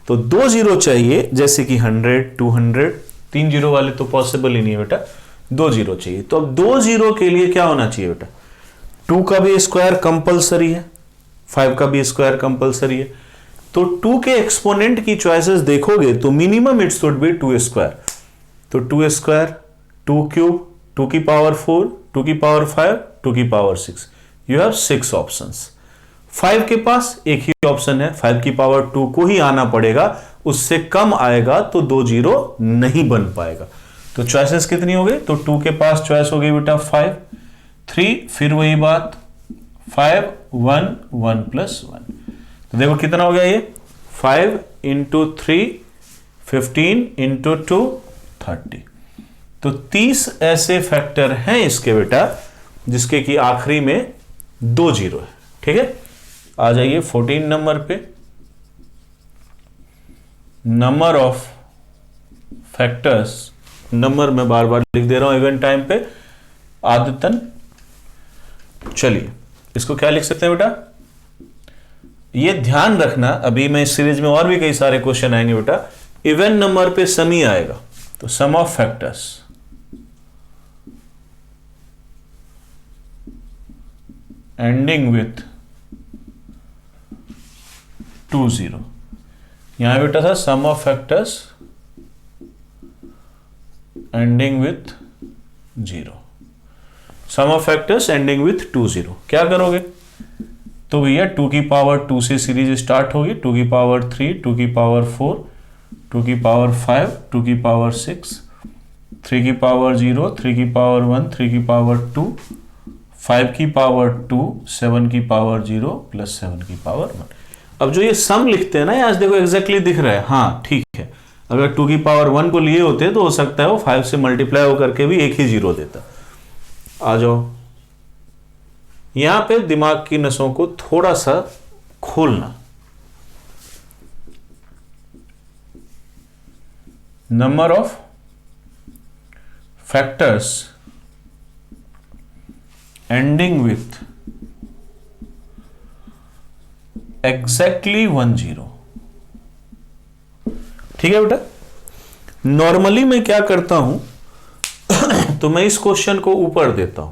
तो 2 0 चाहिए, जैसे कि 100 200, 3 0 वाले तो पॉसिबल ही नहीं है बेटा, 2 0 चाहिए। तो अब 2 0 के लिए क्या होना चाहिए बेटा, 2 का भी स्क्वायर कंपलसरी है, 5 का भी स्क्वायर कंपलसरी है। तो 2 के एक्सपोनेंट की चॉइसेस देखोगे तो minimum it should be 2 square. तो 2 स्क्वायर, 2 क्यूब, 2 की पावर 4, 2 की पावर 5, 2 की पावर 6, यू हैव 6 ऑप्शंस। 5 के पास एक ही ऑप्शन है, 5 की पावर 2 को ही आना पड़ेगा, उससे कम आएगा तो 2 0 नहीं बन पाएगा। तो चॉइसेस कितनी हो गई, तो 2 के पास चॉइस हो गई बेटा 5, 3 फिर वही बात 5 1 1 + 1, तो देखो कितना हो गया ये, 5 × 3 15 × 2 30। तो 30 ऐसे फैक्टर हैं इसके बेटा जिसके कि आखिरी में 2 0 है। ठीक है, आ जाइए 14 नंबर पे, नंबर ऑफ फैक्टर्स, नंबर मैं बार बार लिख दे रहा हूं इवन टाइम पे आदतन। चलिए इसको क्या लिख सकते हैं बेटा, ये ध्यान रखना, अभी मैं इस सीरीज में और भी कई सारे क्वेश्चन आएंगे बेटा, इवन नंबर पे सम ही आएगा। तो sum of factors ending with 2 0, यहां बेटा था sum of factors ending with 0, sum of factors ending with 2 0। क्या करोगे, तो भैया 2 की पावर 2 से सीरीज स्टार्ट होगी, 2 की पावर 3, 2 की पावर 4, 2 की पावर 5, 2 की पावर 6, 3 की पावर 0, 3 की पावर 1, 3 की पावर 2, 5 की पावर 2, 7 की पावर 0 + 7 की पावर 1। अब जो ये सम लिखते हैं ना, आज देखो एग्जैक्टली दिख रहा है, हाँ ठीक है, अगर 2 की पावर 1 को लिए होते तो हो सकता है वो 5 से मल्टीप्लाई होकर के भी एक ही 0 देता। आ जाओ, यहां पे दिमाग की नसों को थोड़ा सा खोलना। Number of factors ending with exactly 1 0। ठीक है बेटा, नॉर्मली मैं क्या करता हूं तो मैं इस क्वेश्चन को ऊपर देता हूं,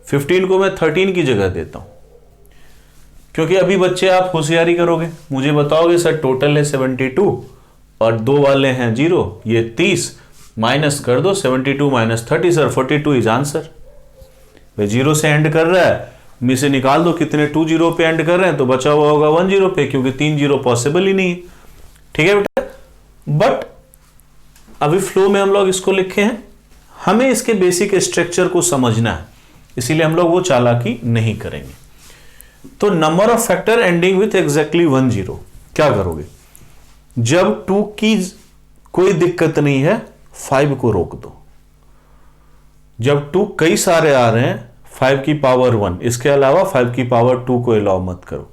15 को मैं 13 की जगह देता हूं, क्योंकि अभी बच्चे आप होशियारी करोगे, मुझे बताओगे सर टोटल है 72 और 2 वाले हैं 0, ये 30, माइनस कर दो 72 - 30 सर 42 इज आंसर। भाई 0 से एंड कर रहा है में से निकाल दो कितने 2 जीरो पे एंड कर रहे हैं, तो बचा हुआ होगा 1 जीरो पे, क्योंकि 3 जीरो पॉसिबल ही नहीं है। ठीक है बेटा, बट अभी फ्लो में हम लोग इसको लिखे हैं, हमें इसके बेसिक स्ट्रक्चर को समझना है, इसीलिए हम लोग वो चालाकी नहीं करेंगे। तो number of factor ending with exactly 1 zero, क्या करोगे? जब 2 की कोई दिक्कत नहीं है 5 को रोक दो। जब 2 कई सारे आ रहे हैं 5 की पावर 1, इसके अलावा 5 की पावर 2 को अलाउ मत करो।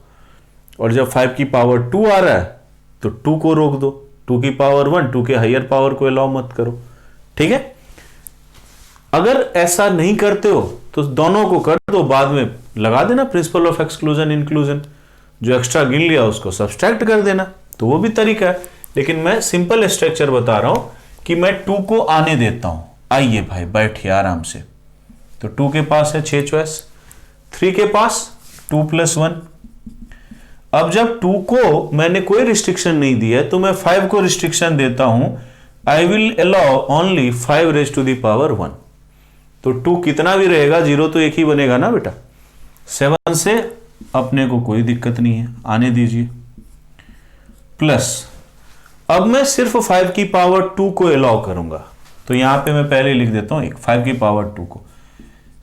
और जब 5 की पावर 2 आ रहा है तो 2 को रोक दो, 2 की पावर 1, 2 के हायर पावर को अलाउ मत करो। ठीक है, अगर ऐसा नहीं करते हो तो दोनों को कर दो, बाद में लगा देना प्रिंसिपल ऑफ एक्सक्लूजन इंक्लूजन, जो एक्स्ट्रा गिन लिया उसको सब्सट्रैक्ट कर देना, तो वो भी तरीका है। लेकिन मैं सिंपल स्ट्रक्चर बता रहा हूं कि मैं 2 को आने देता हूं। आइए भाई बैठिए आराम से। तो 2 के पास है 6 चॉइस, 3 के पास 2 + 1। अब जब 2 को मैंने कोई रिस्ट्रिक्शन नहीं दिया है तो मैं 5 को रिस्ट्रिक्शन देता हूं, आई विल अलाउ ओनली 5⁻⁴ तो 2 कितना भी रहेगा, 0 तो एक ही बनेगा ना बेटा। 7 से अपने को कोई दिक्कत नहीं है, आने दीजिए, प्लस अब मैं सिर्फ 5 की पावर 2 को अलाउ करूंगा, तो यहां पे मैं पहले लिख देता हूं 5 की पावर 2 को।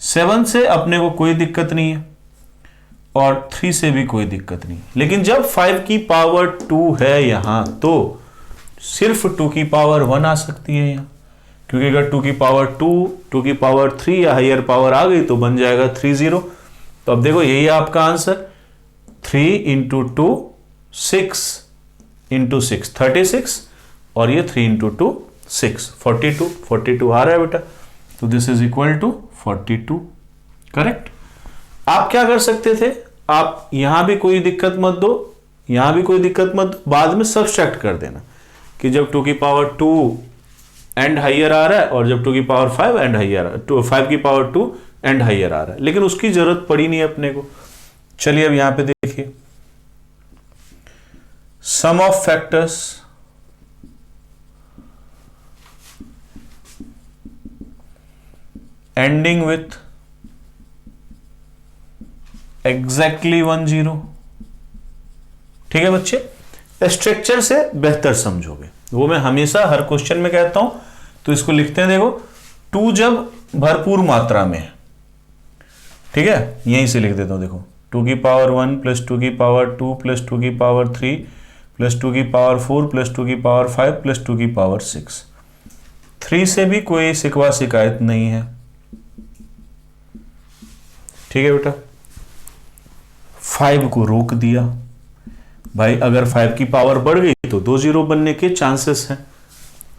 7 से अपने को कोई दिक्कत नहीं है और 3 से भी कोई दिक्कत नहीं, लेकिन जब 5 की पावर 2 है यहां तो सिर्फ 2 की पावर 1 आ सकती है यहां, क्योंकि अगर 2 की पावर 2, 2 की पावर 3 या हायर पावर आ गई तो बन जाएगा 30। तो अब देखो यही आपका आंसर, 3 × 2 6 × 6 36, और ये 3 × 2 6 42 आ रहा है बेटा। तो this is equal to 42, correct. आप क्या कर सकते थे, आप यहां भी कोई दिक्कत मत दो, यहां भी कोई दिक्कत मत दो, बाद में सब्सट्रैक्ट कर देना कि जब 2 की पावर 2 एंड हाइयर आ रहा है और जब 2 की पावर 5 एंड हाइयर, 5 की पावर 2 एंड हाइयर आ रहा है, लेकिन उसकी जरूरत पड़ी नहीं अपने को। चलिए अब यहां पे देखिए, sum of factors ending with exactly 1 zero. ठीक है बच्चे, स्ट्रक्चर से बेहतर समझोगे, वो मैं हमेशा हर क्वेश्चन में कहता हूं। तो इसको लिखते हैं, देखो 2 जब भरपूर मात्रा में है, ठीक है, यहीं से लिख देता हूं, देखो 2 की पावर 1 + 2 की पावर 2 + 2 की पावर 3 + 2 की पावर 4 + 2 की पावर 5 + 2 की पावर 6। 3 से भी कोई शिकवा शिकायत नहीं है। ठीक है बेटा, 5 को रोक दिया भाई, अगर 5 की पावर बढ़ गई तो 2 जीरो बनने के चांसेस हैं,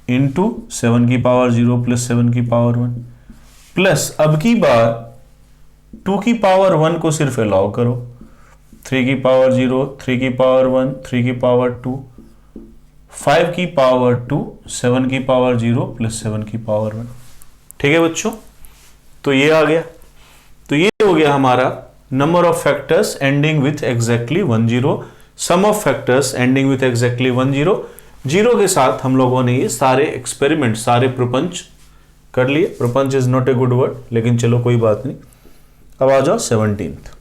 इंटू 7 की पावर 0 + 7 की पावर 1, प्लस अब की बार 2 की पावर 1 को सिर्फ अलाउ करो, 3 की पावर 0, 3 की पावर 1, 3 की पावर 2, 5 की पावर 2, 7 की पावर 0 + 7 की पावर 1। ठीक है बच्चों, तो ये आ गया। तो ये हो गया हमारा number of factors ending with exactly 1 zero, sum of factors ending with exactly 1 zero. Zero के साथ हम लोगों ने ये सारे एक्सपेरिमेंट, सारे प्रपंच कर लिए। प्रपंच is not a good word, लेकिन चलो कोई बात नहीं। अब आ जाओ 17th।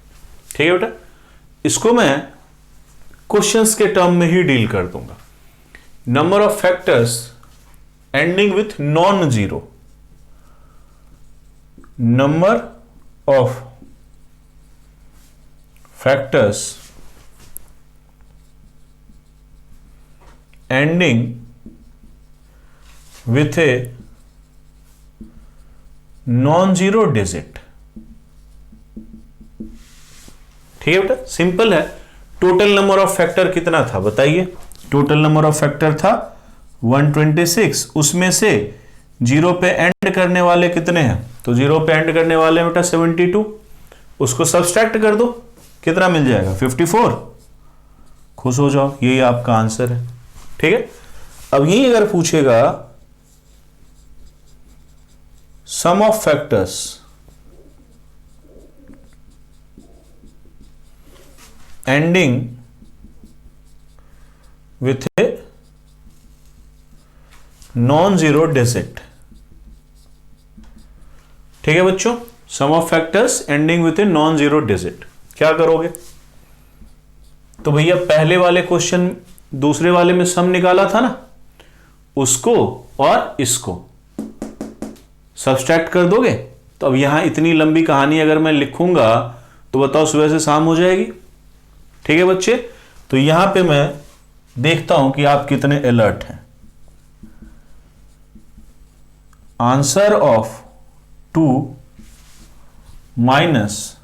ठीक है बेटा, इसको मैं क्वेश्चंस के टर्म में ही डील कर दूंगा। Number of factors ending with non zero, number of factors ending with a non-zero digit। ठीक है बेटा, सिंपल है। टोटल नंबर ऑफ फैक्टर कितना था बताइए? टोटल नंबर ऑफ फैक्टर था 126, उसमें से जीरो पे एंड करने वाले कितने हैं? तो जीरो पे एंड करने वाले बेटा 72, उसको सब्सट्रैक्ट कर दो, कितना मिल जाएगा? 54। खुश हो जाओ, यही आपका आंसर है। ठीक है, अब यही अगर पूछेगा sum of factors ending with a non zero digit. ठीक है बच्चों, sum of factors ending with a non zero digit. क्या करोगे? तो भैया पहले वाले क्वेश्चन दूसरे वाले में सम निकाला था ना, उसको और इसको सब्सट्रैक्ट कर दोगे। तो अब यहां इतनी लंबी कहानी अगर मैं लिखूंगा तो बताओ सुबह से शाम हो जाएगी। ठीक है बच्चे, तो यहां पे मैं देखता हूं कि आप कितने अलर्ट हैं। Answer of 2 minus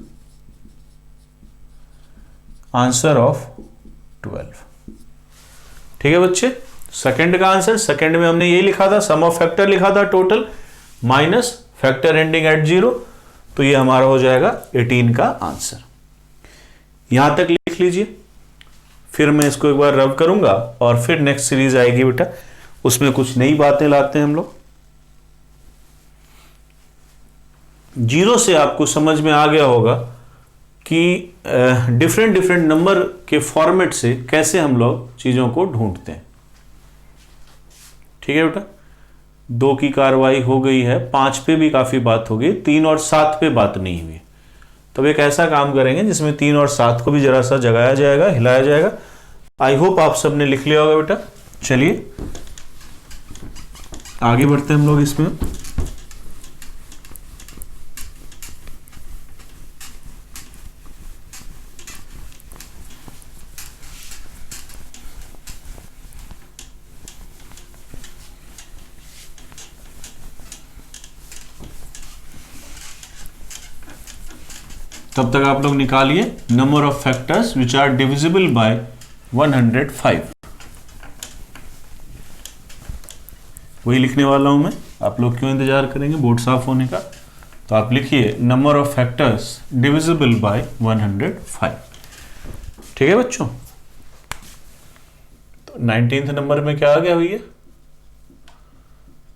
answer of 12। ठीक है बच्चे, सेकंड का आंसर, सेकंड में हमने यही लिखा था, सम ऑफ फैक्टर लिखा था total minus factor ending eight 0, तो ये हमारा हो जाएगा 18 का आंसर। यहां तक लिख लीजिए, फिर मैं इसको एक बार रब करूंगा और फिर नेक्स्ट सीरीज आएगी बेटा, उसमें कुछ नई बातें लाते हैं हम लोग। 0 से आपको समझ में आ गया होगा कि डिफरेंट डिफरेंट नंबर के फॉर्मेट से कैसे हम लोग चीजों को ढूंढते हैं। ठीक है बेटा, 2 की कार्रवाई हो गई है, 5 पे भी काफी बात हो गई, 3 और 7 पे बात नहीं हुई। तब एक ऐसा काम करेंगे जिसमें 3 और 7 को भी जरा सा जगाया जाएगा, हिलाया जाएगा। आई होप आप सबने लिख लिया होगा बेटा। चलिए आगे बढ़ते हैं हम लोग इसमें। तब तक आप लोग निकालिए number of factors which are divisible by 105। वही लिखने वाला हूं मैं, आप लोग क्यों इंतजार करेंगे बोर्ड साफ होने का। तो आप लिखिए number of factors divisible by 105। ठीक है बच्चों, तो 19th नंबर में क्या आ गया भैया?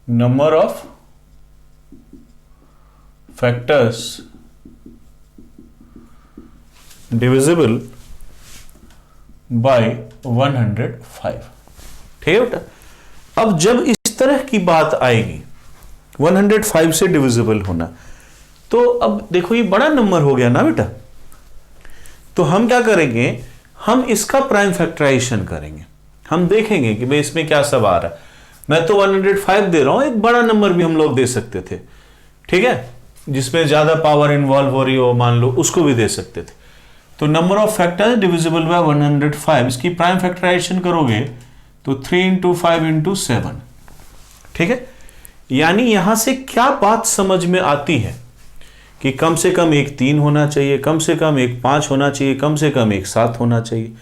Number of factors divisible by 105। ठीक है बेटा, अब जब इस तरह की बात आएगी 105 से डिविजिबल होना, तो अब देखो ये बड़ा नंबर हो गया ना बेटा, तो हम क्या करेंगे, हम इसका प्राइम फैक्टराइजेशन करेंगे। हम देखेंगे कि भाई इसमें क्या सब आ रहा है। मैं तो 105 दे रहा हूं, एक बड़ा नंबर भी हम लोग दे सकते थे। ठीक है, जिसमें ज्यादा पावर इन्वॉल्व हो रही हो, मान लो, उसको भी दे सकते थे। तो number of factors divisible by 105, इसकी प्राइम फैक्टराइजेशन करोगे तो 3 इंटू 5 इंटू 7। ठीक है, यानी यहां से क्या बात समझ में आती है कि कम से कम एक 3 होना चाहिए, कम से कम एक 5 होना चाहिए, कम से कम एक 7 होना चाहिए।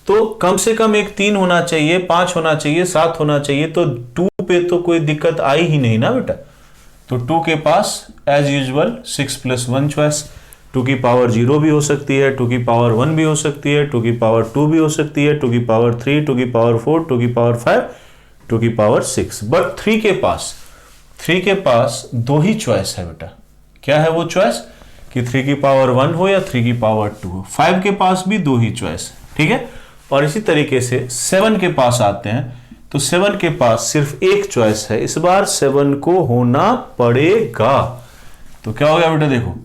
तो कम से कम एक 3 होना चाहिए, 5 होना चाहिए, 7 होना चाहिए। तो 2 पे तो कोई दिक्कत आई ही नहीं ना बेटा। तो 2 के पास एज यूजुअल 6 + 1 चॉइस। 2 की पावर 0 भी हो सकती है, 2 की पावर 1 भी हो सकती है, 2 की पावर 2 भी हो सकती है, 2 की पावर 3, 2 की पावर 4, 2 की पावर 5, 2 की पावर 6। बट 3 के पास 2 ही चॉइस है बेटा। क्या है वो चॉइस? कि 3 की पावर 1 हो या 3 की पावर 2 हो। 5 के पास भी 2 ही चॉइस है। ठीक है, और इसी तरीके से 7 के पास आते हैं, तो 7 के पास सिर्फ एक चॉइस है। इस बार 7 को होना पड़ेगा। तो क्या हो गया बेटा, देखो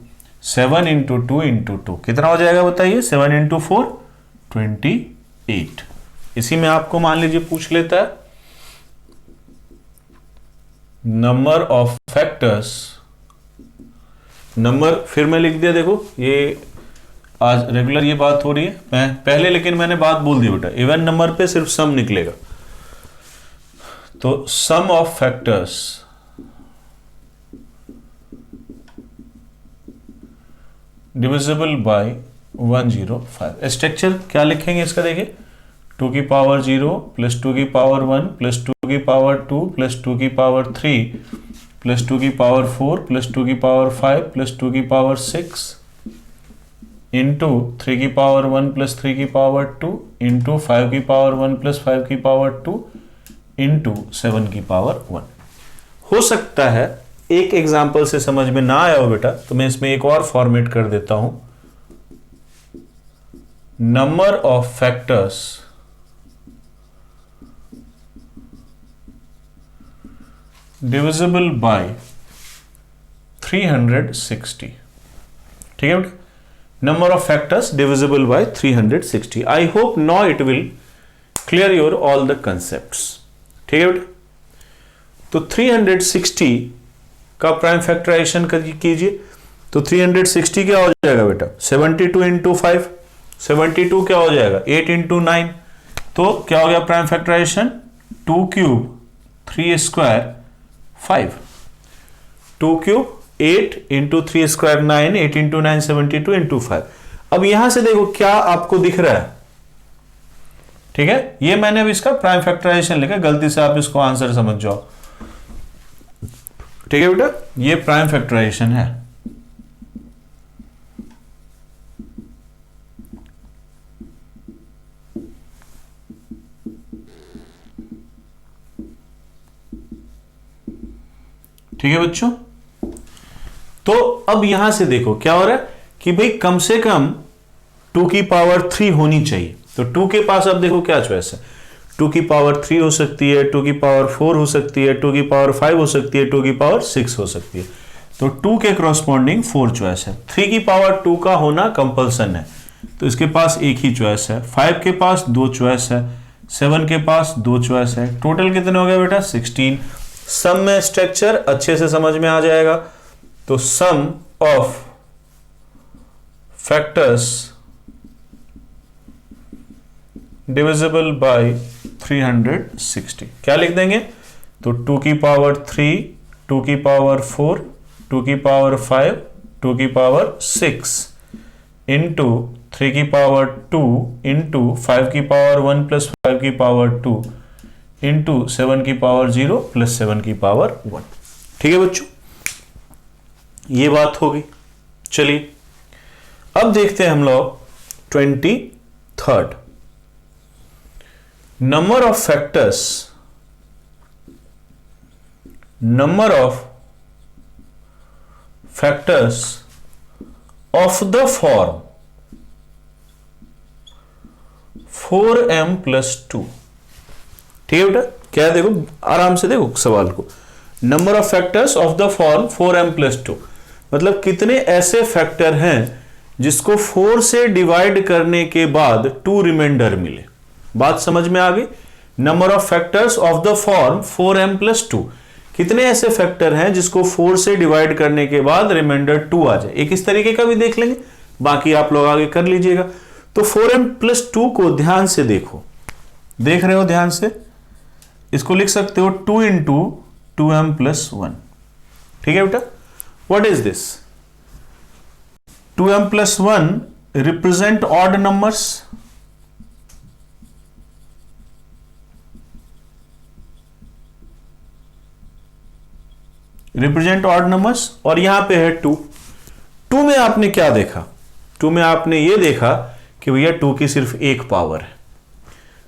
7 इंटू 2 इंटू 2 कितना हो जाएगा बताइए? 7 इंटू 4 28। इसी में आपको मान लीजिए पूछ लेता है नंबर ऑफ फैक्टर्स। नंबर फिर मैं लिख दिया, देखो ये आज रेगुलर ये बात हो रही है पहले, लेकिन मैंने बात बोल दी बेटा, इवन नंबर पे सिर्फ सम निकलेगा। तो sum of factors divisible by 105। Structure क्या लिखेंगे इसका, देखिए 2 की पावर 0 प्लस 2 की पावर 1 प्लस 2 की पावर 2 प्लस 2 की पावर 3 प्लस 2 की पावर 4 प्लस 2 की पावर 5 प्लस 2 की पावर 6 इंटू 3 की पावर 1 प्लस 3 की पावर 2 इंटू 5 की पावर 1 प्लस 5 की पावर 2 इंटू 7 की पावर 1। हो सकता है एक एग्जाम्पल से समझ में ना आया हो बेटा, तो मैं इसमें एक और फॉर्मेट कर देता हूं। Number of factors divisible bye 360, ठीक है बेटा, number of factors divisible bye 360। I hope now it will clear your all the concepts, ठीक है बेटा। तो 360 का प्राइम फैक्टराइजेशन कीजिए, तो 360 क्या हो जाएगा बेटा, 72 इंटू 5, 72 क्या हो जाएगा 8 इंटू 9, तो क्या हो गया prime factorisation, 2 cube 3 square 5, 2 cube 8 into 3 square 9, 8 into 9 72 into 5। अब यहां से देखो क्या आपको दिख रहा है, ठीक है, ये मैंने अब इसका प्राइम फैक्टराइजेशन लिखा, गलती से आप इसको आंसर समझ जाओ, ठीक है बेटा, ये प्राइम फैक्टराइजेशन है। ठीक है बच्चों, तो अब यहां से देखो क्या हो रहा है कि भाई कम से कम 2 की पावर 3 होनी चाहिए, तो 2 के पास अब देखो क्या चॉइस है, 2 की पावर 3 हो सकती है, 2 की पावर 4 हो सकती है, 2 की पावर 5 हो सकती है, 2 की पावर 6 हो सकती है, तो 2 के करस्पॉन्डिंग 4 चॉइस है। 3 की पावर 2 का होना कंपल्सन है, तो इसके पास एक ही चॉइस है। 5 के पास 2 चॉइस है, 7 के पास 2 चॉइस है, टोटल कितने हो गए बेटा 16। सम में स्ट्रक्चर अच्छे से समझ में आ जाएगा, तो sum of factors divisible bye 360 क्या लिख देंगे, तो 2 की पावर 3, 2 की पावर 4, 2 की पावर 5, 2 की पावर 6 इंटू 3 की पावर 2 इंटू 5 की पावर 1 प्लस 5 की पावर 2 इंटू 7 की पावर 0 प्लस 7 की पावर 1। ठीक है बच्चों, ये बात होगी। चलिए अब देखते हैं हम लोग 23rd, number of factors, number of factors of the form 4m plus 2। ठीक है बेटा, क्या देखो आराम से देखो सवाल को, number of factors of the form 4m plus 2, मतलब कितने ऐसे फैक्टर हैं जिसको 4 से डिवाइड करने के बाद 2 रिमाइंडर मिले। बात समझ में आ गई। Number of factors of the form 4m plus 2, कितने ऐसे फैक्टर हैं जिसको 4 से डिवाइड करने के बाद रिमाइंडर 2 आ जाए। एक इस तरीके का भी देख लेंगे, बाकी आप लोग आगे कर लीजिएगा। तो 4m प्लस 2 को ध्यान से देखो, देख रहे हो ध्यान से, इसको लिख सकते हो 2 इंटू 2m प्लस 1। ठीक है बेटा, what is this, 2m plus 1 represent odd numbers, represent odd numbers, और यहां पे है 2 में आपने क्या देखा, 2 में आपने ये देखा कि भैया 2 की सिर्फ एक पावर है।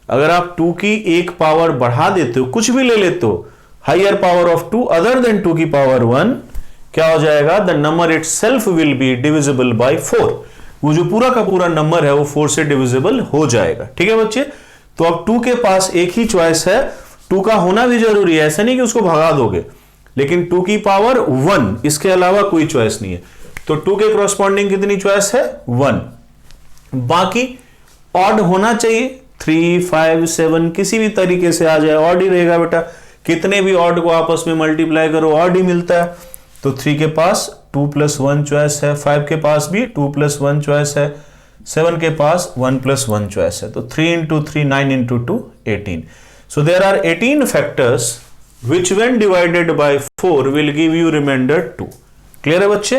अगर आप 2 की एक पावर बढ़ा देते हो, कुछ भी ले लेते हो, higher power of 2 other than 2 की पावर 1, क्या हो जाएगा, the number itself will be divisible by 4। वो जो पूरा का पूरा नंबर है वो 4 से डिविजिबल हो जाएगा। ठीक है बच्चे, तो अब 2 के पास एक ही चॉइस है, 2 का होना भी जरूरी है, ऐसा नहीं कि उसको भगा दोगे, लेकिन 2 की पावर 1, इसके अलावा कोई चॉइस नहीं है। तो 2 के करस्पॉन्डिंग कितनी चॉइस है, 1। बाकी ऑड होना चाहिए, 3, 5, 7 किसी भी तरीके से आ जाए, ऑड ही रहेगा बेटा। कितने भी ऑड को आपस में मल्टीप्लाई करो ऑड ही मिलता है। तो 3 के पास 2 प्लस 1 चॉइस है, 5 के पास भी 2 प्लस 1 चॉइस है, 7 के पास 1 प्लस 1 चॉइस है। तो 3 into 3 9 into 2 18। So there are 18 factors which when divided by 4 will give you remainder 2। Clear है बच्चे।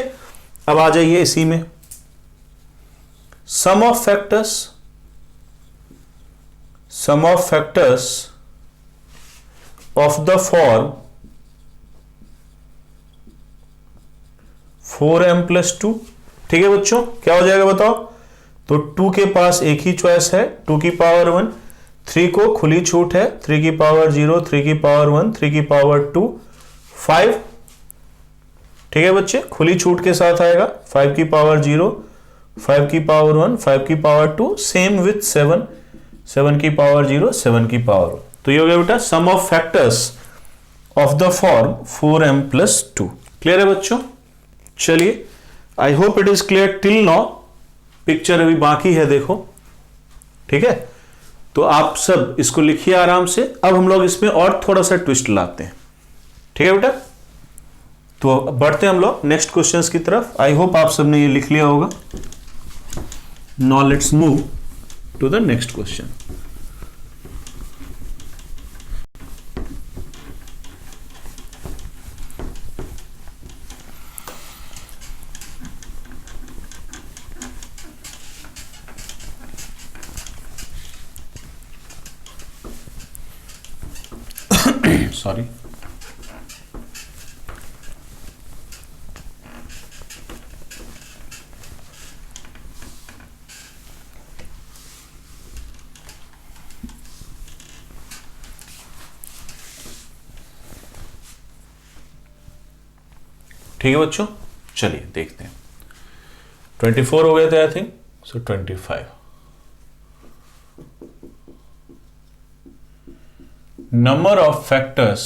अब आ जाइए इसी में, sum of factors of the form 4m plus 2। ठीक है बच्चों, क्या हो जाएगा बताओ, तो 2 के पास एक ही चॉइस है, 2 की पावर 1, 3 को खुली छूट है, 3 की पावर 0, 3 की पावर 1, 3 की पावर 2, 5। ठीक है बच्चे, खुली छूट के साथ आएगा, 5 की पावर 0, 5 की पावर 1, 5 की पावर 2, सेम विथ 7, 7 की पावर 0, 7 की पावर 1। तो ये हो गया बेटा sum of factors of the form 4m plus 2। Clear है बच्चों। चलिए, I hope it is clear till now. Picture अभी बाकी है, देखो, ठीक है। तो आप सब इसको लिखिए आराम से। अब हम लोग इसमें और थोड़ा सा ट्विस्ट लाते हैं, ठीक है बेटा। तो बढ़ते हैं हम लोग नेक्स्ट क्वेश्चंस की तरफ। आई होप आप सबने ये लिख लिया होगा। Now let's move to the next question. Sorry, ठीक है बच्चों। चलिए देखते हैं। 24 हो गए थे I think, so 25। Number of factors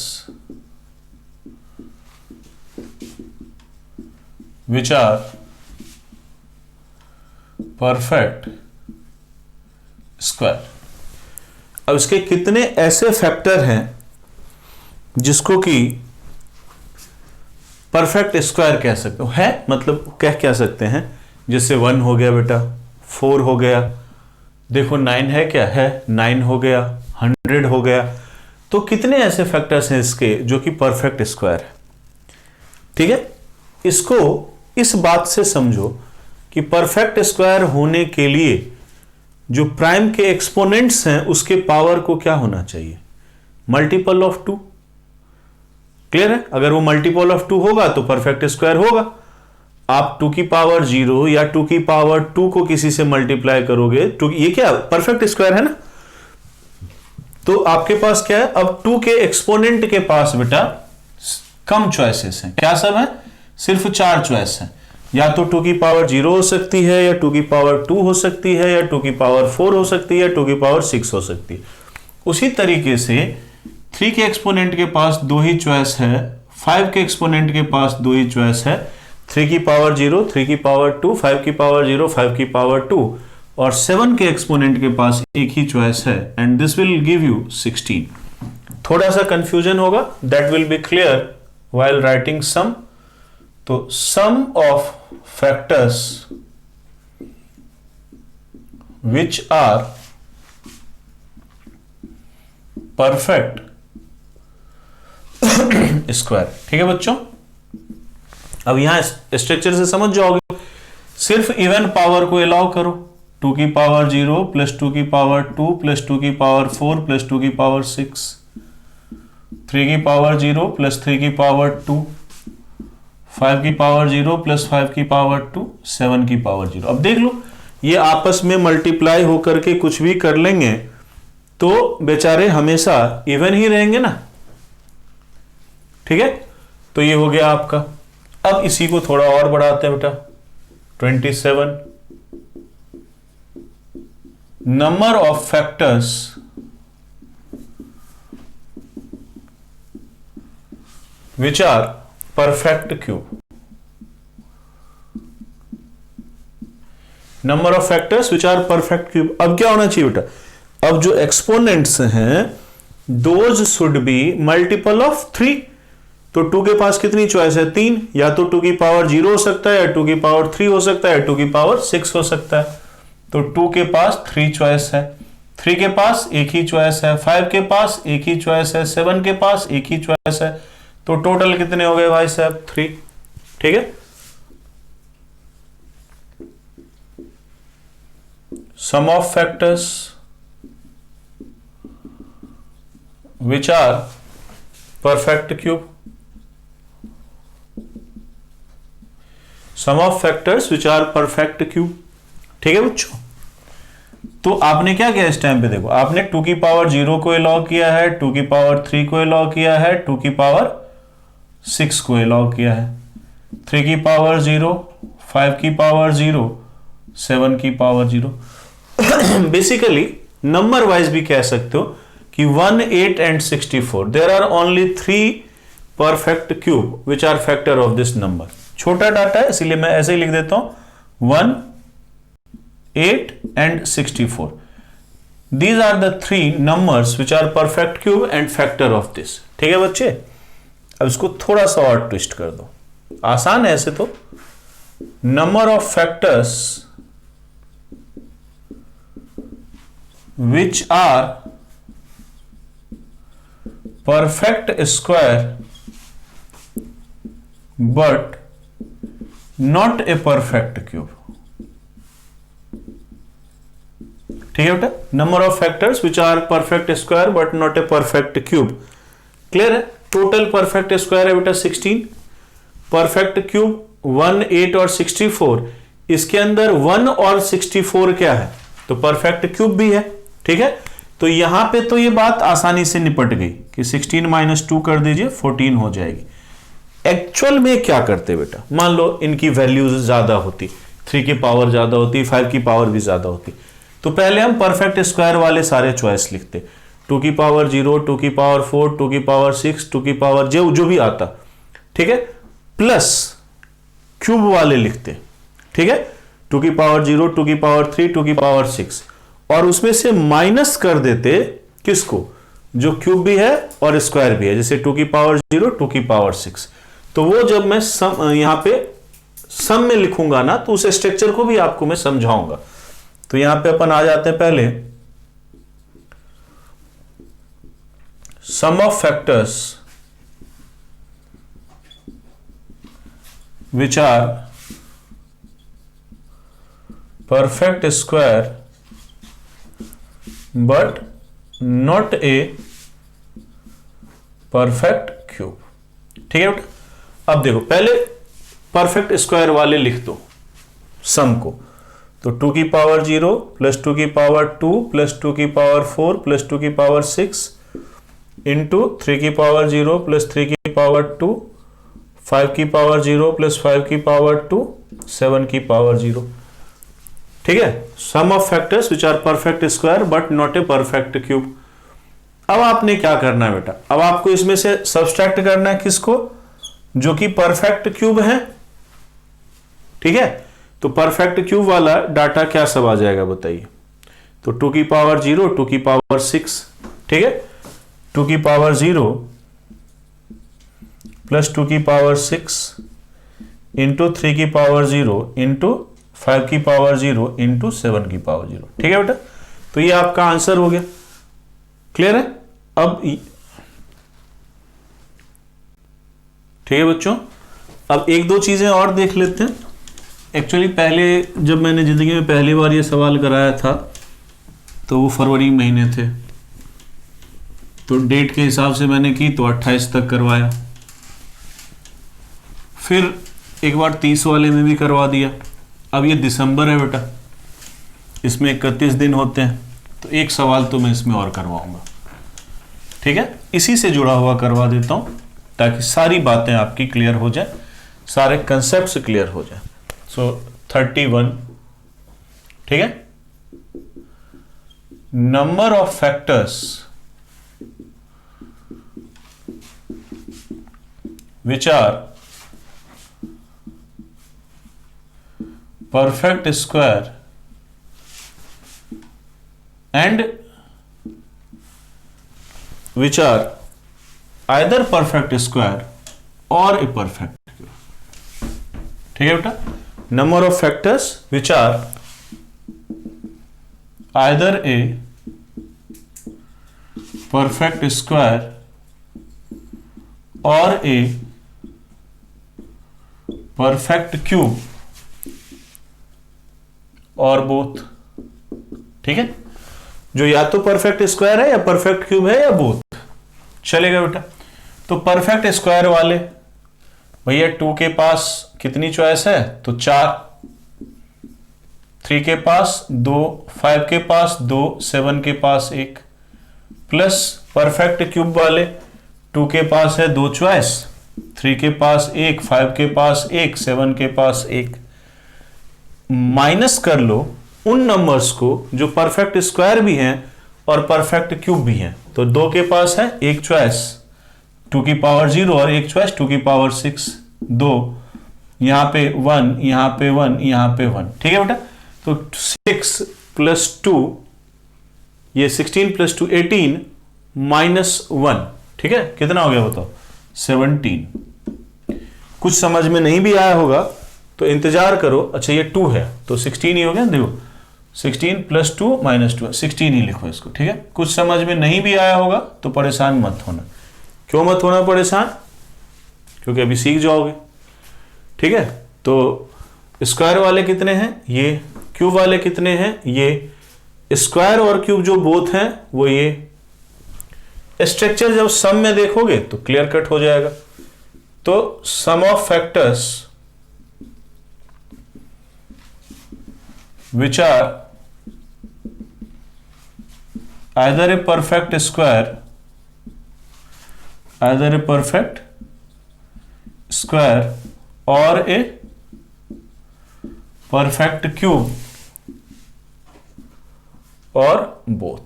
which are perfect square। अब इसके कितने ऐसे फैक्टर हैं जिसको कि परफेक्ट स्क्वायर कह सकते हो, है मतलब क्या सकते हैं। जैसे 1 हो गया बेटा, 4 हो गया, देखो 9 है, क्या है 9 हो गया, 100 हो गया। तो कितने ऐसे फैक्टर्स हैं इसके जो कि परफेक्ट स्क्वायर है, ठीक है। इसको इस बात से समझो कि परफेक्ट स्क्वायर होने के लिए जो प्राइम के एक्सपोनेंट्स हैं उसके पावर को क्या होना चाहिए, मल्टीपल ऑफ 2। क्लियर है। अगर वो मल्टीपल ऑफ 2 होगा तो परफेक्ट स्क्वायर होगा। आप 2 की पावर 0 या 2 की पावर 2 को किसी से मल्टीप्लाई करोगे, ये क्या परफेक्ट स्क्वायर है ना। तो आपके पास क्या है, अब 2 के एक्सपोनेंट के पास बेटा कम चॉइसेस हैं। क्या सब है, सिर्फ 4 चॉइस है। या तो 2 की पावर 0 हो सकती है, या 2 की पावर 2 हो सकती है, या 2 की पावर 4 हो सकती है, 2 की पावर 6 हो सकती है। उसी तरीके से 3 के एक्सपोनेंट के पास 2 ही चॉइस है, 5 के एक्सपोनेंट के पास 2 ही चॉइस है। 3 की पावर 0, 3 की पावर 2, 5 की पावर 0, 5 की पावर 2, और 7 के एक्सपोनेंट के पास एक ही चॉइस है। And this will give you 16। थोड़ा सा कंफ्यूजन होगा, that will be clear while writing sum. तो sum of factors which are perfect square, ठीक है बच्चों। अब यहां स्ट्रक्चर से समझ जाओगे। सिर्फ इवन पावर को अलाउ करो, 2 की पावर 0 प्लस 2 की पावर 2 प्लस 2 की पावर 4 प्लस 2 की पावर 6, 3 की पावर 0 प्लस 3 की पावर 2, 5 की पावर 0 प्लस 5 की पावर 2, 7 की पावर 0। अब देख लो, ये आपस में मल्टीप्लाई होकर के कुछ भी कर लेंगे तो बेचारे हमेशा इवन ही रहेंगे ना, ठीक है। तो ये हो गया आपका। अब इसी को थोड़ा और बढ़ाते हैं बेटा, 27। Number of factors which are perfect cube. Number of factors which are perfect cube. अब क्या होना चाहिए बेटा, अब जो एक्सपोनेंट्स हैं those should be multiple of 3। तो 2 के पास कितनी चॉइस है, 3। या तो 2 की पावर 0 हो सकता है, या 2 की पावर 3 हो सकता है, या 2 की पावर 6 हो सकता है। तो 2 के पास 3 चॉइस है, 3 के पास एक ही चॉइस है, 5 के पास एक ही चॉइस है, 7 के पास एक ही चॉइस है। तो टोटल कितने हो गए भाई साहब, 3, ठीक है। Sum of factors which are perfect cube. Sum of factors which are perfect cube, ठीक है बच्चों। तो आपने क्या किया इस टाइम पे, देखो आपने 2 की पावर 0 को अलाउ किया है, 2 की पावर 3 को अलाउ किया है, 2 की पावर 6 को अलाउ किया है, 3 की पावर 0, 5 की पावर 0, 7 की पावर 0। बेसिकली नंबर वाइज भी कह सकते हो कि 1, 8 and 64 there are only 3 perfect cube which are factor of this number. छोटा डाटा है इसीलिए मैं ऐसे ही लिख देता हूं 1, 8 and 64। These are the 3 numbers which are perfect cube and factor of this. ठीक है बच्चे, अब इसको थोड़ा सा और ट्विस्ट कर दो, आसान है ऐसे तो। Number of factors which are perfect square but not a perfect cube। ठीक है बेटा, number of factors which are perfect square but not a perfect cube. Clear है? टोटल परफेक्ट स्क्वायर है बेटा 16, परफेक्ट क्यूब 1, 8 और 64। इसके अंदर 1 और 64 क्या है? तो परफेक्ट क्यूब भी है। ठीक है, तो यहां पे तो ये बात आसानी से निपट गई कि 16 - 2 कर दीजिए 14 हो जाएगी। एक्चुअल में क्या करते बेटा, मान लो इनकी वैल्यूज ज्यादा होती, 3 की पावर ज्यादा होती, 5 की पावर भी ज्यादा होती, तो पहले हम परफेक्ट स्क्वायर वाले सारे चॉइस लिखते, 2 की पावर 0, 2 की पावर 4, 2 की पावर 6, 2 की पावर जो भी आता। ठीक है, प्लस क्यूब वाले लिखते। ठीक है, 2 की पावर 0, 2 की पावर 3, 2 की पावर 6, और उसमें से माइनस कर देते किसको? जो क्यूब भी है और स्क्वायर भी है, जैसे 2 की पावर 0, 2 की पावर 6। तो वो जब मैं यहां पे सम में लिखूंगा ना, तो उस स्ट्रक्चर को भी आपको मैं समझाऊंगा। तो यहां पे अपन आ जाते हैं पहले, sum of factors which are perfect square but not a perfect cube. ठीक है बेटा, अब देखो पहले परफेक्ट स्क्वायर वाले लिख दो सम को। तो 2 की पावर 0 प्लस 2 की पावर 2 प्लस 2 की पावर 4 प्लस 2 की पावर 6 इंटू 3 की पावर 0 प्लस 3 की पावर 2, 5 की पावर 0 प्लस 5 की पावर 2, 7 की पावर 0। ठीक है, sum of factors which are perfect square but not a perfect cube. अब आपने क्या करना है बेटा, अब आपको इसमें से सब्सट्रैक्ट करना है किसको? जो कि परफेक्ट क्यूब है। ठीक है, तो परफेक्ट क्यूब वाला डाटा क्या सब आ जाएगा बताइए? तो 2 की पावर 0, 2 की पावर 6। ठीक है, 2 की पावर 0 प्लस 2 की पावर 6 इंटू 3 की पावर 0 इंटू 5 की पावर 0 इंटू 7 की पावर 0। ठीक है बेटा, तो ये आपका आंसर हो गया। क्लियर है? अब ठीक है बच्चों, अब एक दो चीजें और देख लेते हैं। एक्चुअली पहले जब मैंने जिंदगी में पहली बार ये सवाल कराया था तो वो फरवरी महीने थे, तो डेट के हिसाब से मैंने की तो 28 तक करवाया। फिर एक बार 30 वाले में भी करवा दिया। अब ये दिसंबर है बेटा, इसमें 31 दिन होते हैं, तो एक सवाल तो मैं इसमें और करवाऊंगा। ठीक है, इसी से जुड़ा हुआ करवा देता हूं ताकि सारी बातें आपकी क्लियर हो जाए, सारे कंसेप्ट क्लियर हो जाए। सो 31, ठीक है, number of factors which are perfect square and which are either perfect square or a perfect cube। ठीक है बेटा, number of factors which are either a perfect square or a perfect cube और both. ठीक है, जो या तो perfect square है या परफेक्ट क्यूब है या बोथ चलेगा बेटा। तो परफेक्ट स्क्वायर वाले भैया 2 के पास कितनी चॉइस है? तो 4, 3 के पास 2, 5 के पास 2, 7 के पास 1, प्लस परफेक्ट क्यूब वाले 2 के पास है 2 चॉइस, 3 के पास 1, 5 के पास 1, 7 के पास 1। माइनस कर लो उन नंबर्स को जो परफेक्ट स्क्वायर भी हैं और परफेक्ट क्यूब भी हैं। तो 2 के पास है 1 चॉइस 2 की पावर 0 और 1 चॉइस 2 की पावर 6, 2, यहाँ पे 1, यहाँ पे 1, यहाँ पे 1, ठीक है बेटा। तो 6 प्लस 2, ये 16 प्लस 2 18 माइनस 1, ठीक है, कितना हो गया बताओ? 17। कुछ समझ में नहीं भी आया होगा तो इंतजार करो। अच्छा ये 2 है तो 16 ही हो गया, देखो 16 प्लस 2 माइनस 2, 16 ही लिखो इसको, ठीक है। कुछ समझ में नहीं भी आया होगा तो परेशान मत होना। क्यों मत होना परेशान? क्योंकि अभी सीख जाओगे, ठीक है। तो स्क्वायर वाले कितने हैं? ये। क्यूब वाले कितने हैं? ये। स्क्वायर और क्यूब जो बोथ हैं वो ये। स्ट्रक्चर जब सम में देखोगे तो क्लियर कट हो जाएगा। तो sum of factors which are either a perfect square or a perfect cube or both।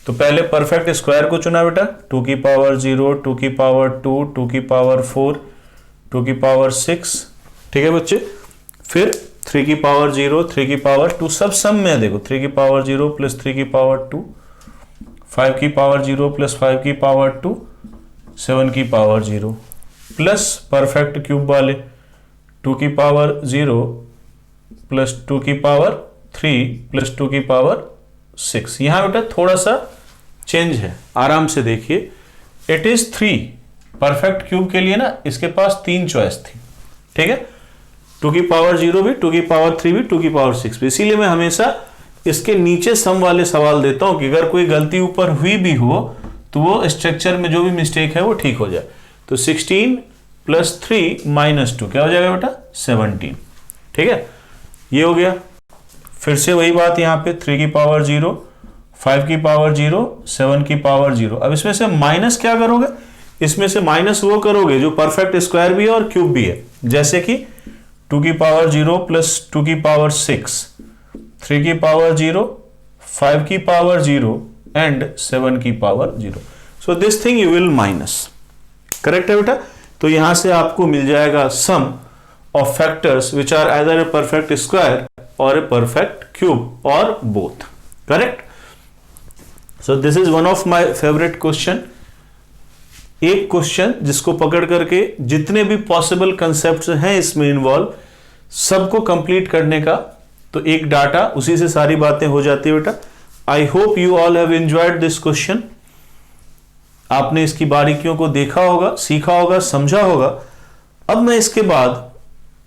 तो पहले परफेक्ट स्क्वायर को चुना बेटा, 2 की पावर 0, 2 की पावर 2, 2 की पावर 4, 2 की पावर 6, ठीक है बच्चे। फिर 3 की पावर 0, 3 की पावर 2, सब सम में देखो, 3 की पावर 0 प्लस 3 की पावर 2, 5 की पावर 0 प्लस 5 की पावर 2, 7 की पावर 0, प्लस परफेक्ट क्यूब वाले 2 की पावर 0 प्लस 2 की पावर 3 प्लस 2 की पावर 6। यहां बेटा थोड़ा सा चेंज है, आराम से देखिए। इट इज 3 परफेक्ट क्यूब के लिए ना इसके पास 3 चॉइस थी, ठीक है। 2 की पावर 0 भी, 2 की पावर 3 भी, 2 की पावर 6 भी। इसीलिए मैं हमेशा इसके नीचे सम वाले सवाल देता हूं कि अगर कोई गलती ऊपर हुई भी हो तो वो स्ट्रक्चर में जो भी मिस्टेक है वो ठीक हो जाए। तो 16 प्लस 3 माइनस 2 क्या हो जाएगा बेटा? 17, ठीक है, ये हो गया। फिर से वही बात यहाँ पे 3 की पावर 0, 5 की पावर 0, 7 की पावर 0। अब इसमें से माइनस क्या करोगे? इसमें से माइनस वो करोगे जो परफेक्ट स्क्वायर भी है और क्यूब भी है, जैसे कि 2 की पावर 0 प्लस 2 की पावर 6, 3 की पावर 0, 5 की पावर 0 एंड 7 की power 0। So this thing you will minus, correct है बेटा। तो यहां से आपको मिल जाएगा sum of factors which are either a perfect square और ए परफेक्ट क्यूब और both, correct. So this is one of my favourite question. एक क्वेश्चन जिसको पकड़ करके जितने भी पॉसिबल कंसेप्ट्स हैं इसमें इन्वॉल्व, सबको कंप्लीट करने का तो एक डाटा, उसी से सारी बातें हो जाती है बेटा। I hope you all have enjoyed this question. आपने इसकी बारीकियों को देखा होगा, सीखा होगा, समझा होगा। अब मैं इसके बाद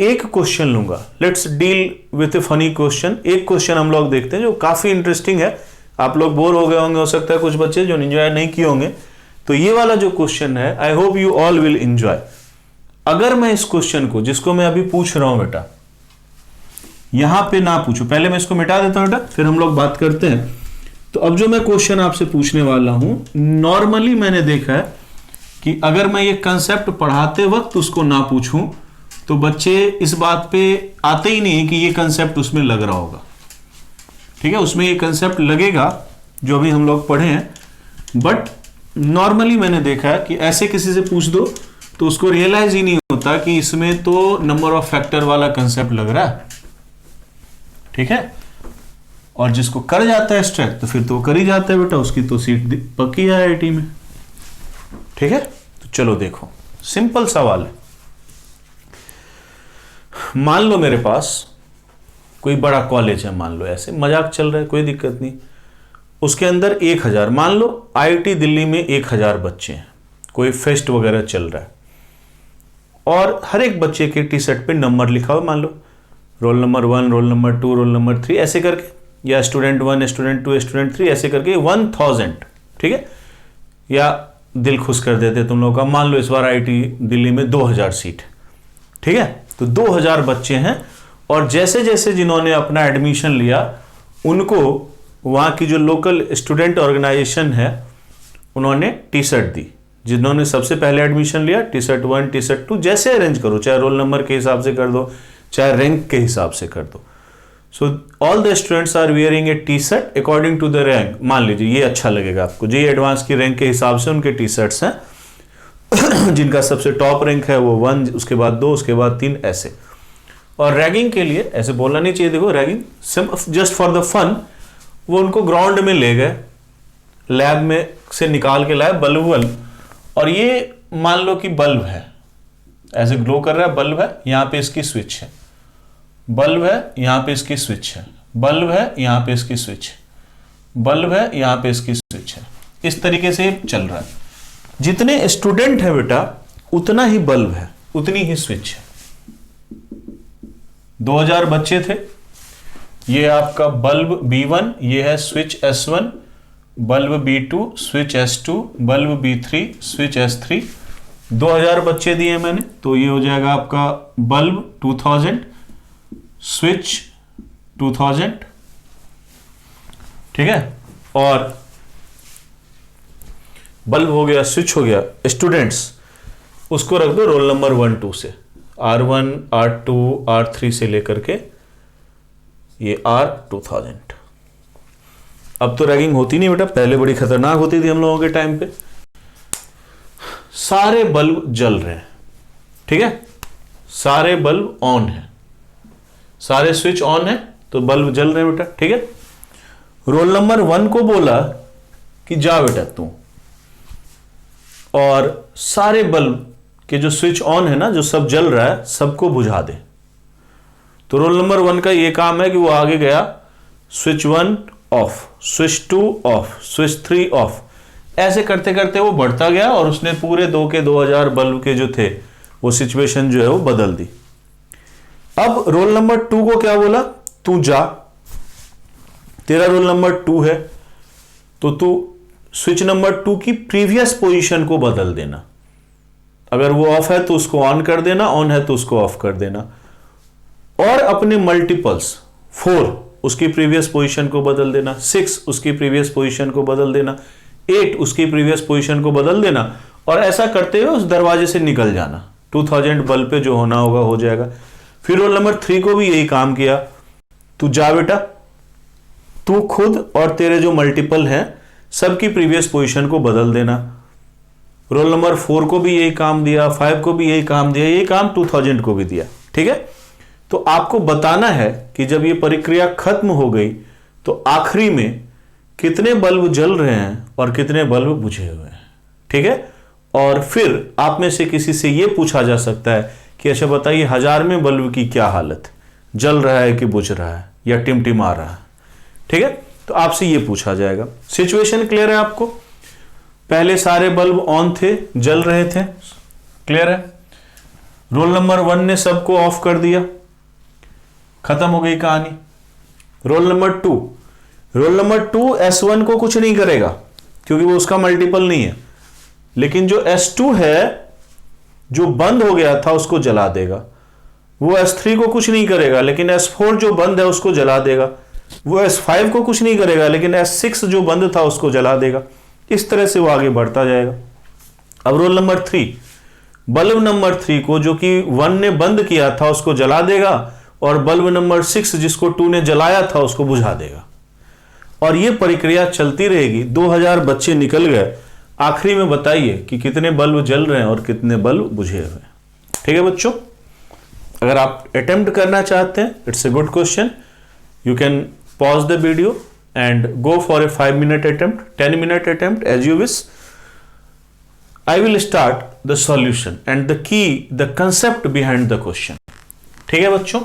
एक क्वेश्चन लूंगा। Let's deal with A funny question. एक क्वेश्चन हम लोग देखते हैं जो काफी इंटरेस्टिंग है। आप लोग बोर हो गए होंगे, हो सकता है कुछ बच्चे जो एंजॉय नहीं किए होंगे। तो ये वाला जो क्वेश्चन है, I hope you all will enjoy. अगर मैं इस क्वेश्चन को, जिसको मैं अभी पूछ रहा हूं बेटा, यहां पे ना पूछूं, पहले मैं इसको मिटा देता हूं बेटा, फिर हम लोग बात करते हैं। तो अब जो मैं क्वेश्चन आपसे पूछने वाला हूं, नॉर्मली मैंने देखा है कि अगर मैं ये कंसेप्ट पढ़ाते वक्त उसको ना पूछूं तो बच्चे इस बात पे आते ही नहीं कि ये कंसेप्ट उसमें लग रहा होगा, ठीक है। उसमें ये कंसेप्ट लगेगा जो अभी हम लोग पढ़े हैं, बट नॉर्मली मैंने देखा है कि ऐसे किसी से पूछ दो तो उसको रियलाइज ही नहीं होता कि इसमें तो नंबर ऑफ फैक्टर वाला कंसेप्ट लग रहा है, ठीक है। और जिसको कर जाता है स्ट्रैक तो फिर तो वो कर ही जाता है बेटा, उसकी तो सीट पक्की है आईआईटी में, ठीक है। तो चलो देखो, सिंपल सवाल है। मान लो मेरे पास कोई बड़ा कॉलेज है, मान लो ऐसे मजाक चल रहा है, कोई दिक्कत नहीं। उसके अंदर 1000, मान लो आईआईटी दिल्ली में 1000 बच्चे हैं, कोई फेस्ट वगैरह चल रहा है और हर एक बच्चे के टी शर्ट पे नंबर लिखा हुआ, मान लो roll number 1, roll number 2, roll number 3, ऐसे करके, या स्टूडेंट 1, स्टूडेंट 2, स्टूडेंट 3, ऐसे करके 1000, ठीक है। या दिल खुश कर देते तुम लोगों का, मान लो इस बार आईआईटी दिल्ली में 2000 सीट, ठीक है। तो 2000 बच्चे हैं और जैसे जैसे जिन्होंने अपना एडमिशन लिया उनको वहाँ की जो लोकल स्टूडेंट ऑर्गेनाइजेशन है उन्होंने टी शर्ट दी। जिन्होंने सबसे पहले एडमिशन लिया, टी शर्ट 1, टी शर्ट 2, जैसे अरेंज करो, चाहे रोल नंबर के हिसाब से कर दो, चाहे रैंक के हिसाब से कर दो। So all the students are wearing a T shirt according to the rank. मान लीजिए ये अच्छा लगेगा आपको, जो एडवांस की रैंक के हिसाब से उनके टी शर्ट्स हैं जिनका सबसे टॉप रैंक है वो 1, उसके बाद 2, उसके बाद 3, ऐसे। और रैगिंग के लिए ऐसे बोलना नहीं चाहिए, देखो ragging just for the fun, वो उनको ग्राउंड में ले गए, लैब में से निकाल के लाए बल्ब, और ये मान लो कि बल्ब है, ऐसे ग्लो कर रहा है, बल्ब है, यहां पे इसकी स्विच है, बल्ब है, यहां पे इसकी स्विच है, बल्ब है, यहां पे इसकी स्विच है, बल्ब है, यहां पे इसकी स्विच है। इस तरीके से चल रहा है। जितने स्टूडेंट है बेटा उतना ही बल्ब है, उतनी ही स्विच है। 2000 बच्चे थे, ये आपका बल्ब B1, ये है switch S1, bulb B2, switch S2, bulb B3, switch S3। 2000 बच्चे दिए मैंने, तो ये हो जाएगा आपका बल्ब 2000, स्विच 2000, ठीक है, और बल्ब हो गया, स्विच हो गया। स्टूडेंट्स उसको रख दो रोल नंबर 1 2 से, R1, R2, R3 से लेकर के ये R2000। अब तो रैगिंग होती नहीं बेटा, पहले बड़ी खतरनाक होती थी हम लोगों के टाइम पे। सारे बल्ब जल रहे हैं, ठीक है, सारे बल्ब ऑन है, सारे स्विच ऑन है, तो बल्ब जल रहे हैं बेटा, ठीक है। रोल नंबर 1 को बोला कि जा बेटा तू और सारे बल्ब के जो स्विच ऑन है ना, जो सब जल रहा है, सबको बुझा दे। तो रोल नंबर 1 का ये काम है कि वो आगे गया, switch 1 of, switch 2 of, switch 3 of, ऐसे करते करते वो बढ़ता गया और उसने पूरे 2000 बल्ब के जो थे वो सिचुएशन जो है वो बदल दी। अब रोल नंबर 2 को क्या बोला, तू जा, तेरा रोल नंबर 2 है, तो तू स्विच नंबर 2 की प्रीवियस पोजीशन को बदल देना। अगर वो ऑफ है तो उसको ऑन कर देना, ऑन है तो उसको ऑफ कर देना, और अपने मल्टीपल्स 4 उसकी प्रीवियस पोजीशन को बदल देना, 6 उसकी प्रीवियस पोजीशन को बदल देना, 8 उसकी प्रीवियस पोजीशन को बदल देना, और ऐसा करते हुए उस दरवाजे से निकल जाना। 2000 बल्ब पे जो होना होगा हो जाएगा। फिर रोल नंबर 3 को भी यही काम किया, तू जा बेटा, तू खुद और तेरे जो मल्टीपल हैं सबकी प्रीवियस पोजीशन को बदल देना। रोल नंबर 4 को भी यही काम दिया, 5 को भी यही काम दिया, यही काम 2000 को भी दिया, ठीक है। तो आपको बताना है कि जब ये प्रक्रिया खत्म हो गई तो आखिरी में कितने बल्ब जल रहे हैं और कितने बल्ब बुझे हुए हैं, ठीक है। और फिर आप में से किसी से यह पूछा जा सकता है कि अच्छा बताइए 1000 में बल्ब की क्या हालत है, जल रहा है कि बुझ रहा है या टिमटिमा रहा है, ठीक है। तो आपसे यह पूछा जाएगा। सिचुएशन क्लियर है आपको? पहले सारे बल्ब ऑन थे, जल रहे थे, क्लियर है। रोल नंबर 1 ने सबको ऑफ कर दिया, खत्म हो गई कहानी। रोल नंबर 2 S1 को कुछ नहीं करेगा क्योंकि वो उसका मल्टीपल नहीं है, लेकिन जो S2 है जो बंद हो गया था उसको जला देगा। वो S3 को कुछ नहीं करेगा लेकिन S4 जो बंद है उसको जला देगा। वो S5 को कुछ नहीं करेगा लेकिन S6 जो बंद था उसको जला देगा। इस तरह से वो आगे बढ़ता जाएगा। अब रोल नंबर 3, बल्ब नंबर 3 को जो कि 1 ने बंद किया था उसको जला देगा, और बल्ब नंबर 6 जिसको 2 ने जलाया था उसको बुझा देगा। और ये प्रक्रिया चलती रहेगी। 2000 बच्चे निकल गए, आखिरी में बताइए कि कितने बल्ब जल रहे हैं और कितने बल्ब बुझे हुए हैं, ठीक है बच्चों। अगर आप अटेम्प्ट करना चाहते हैं, it's a good question, you can pause the video and go for a 5-minute attempt, 10-minute attempt, as you wish. I will start the solution and the key, the concept behind the question. ठीक है बच्चों,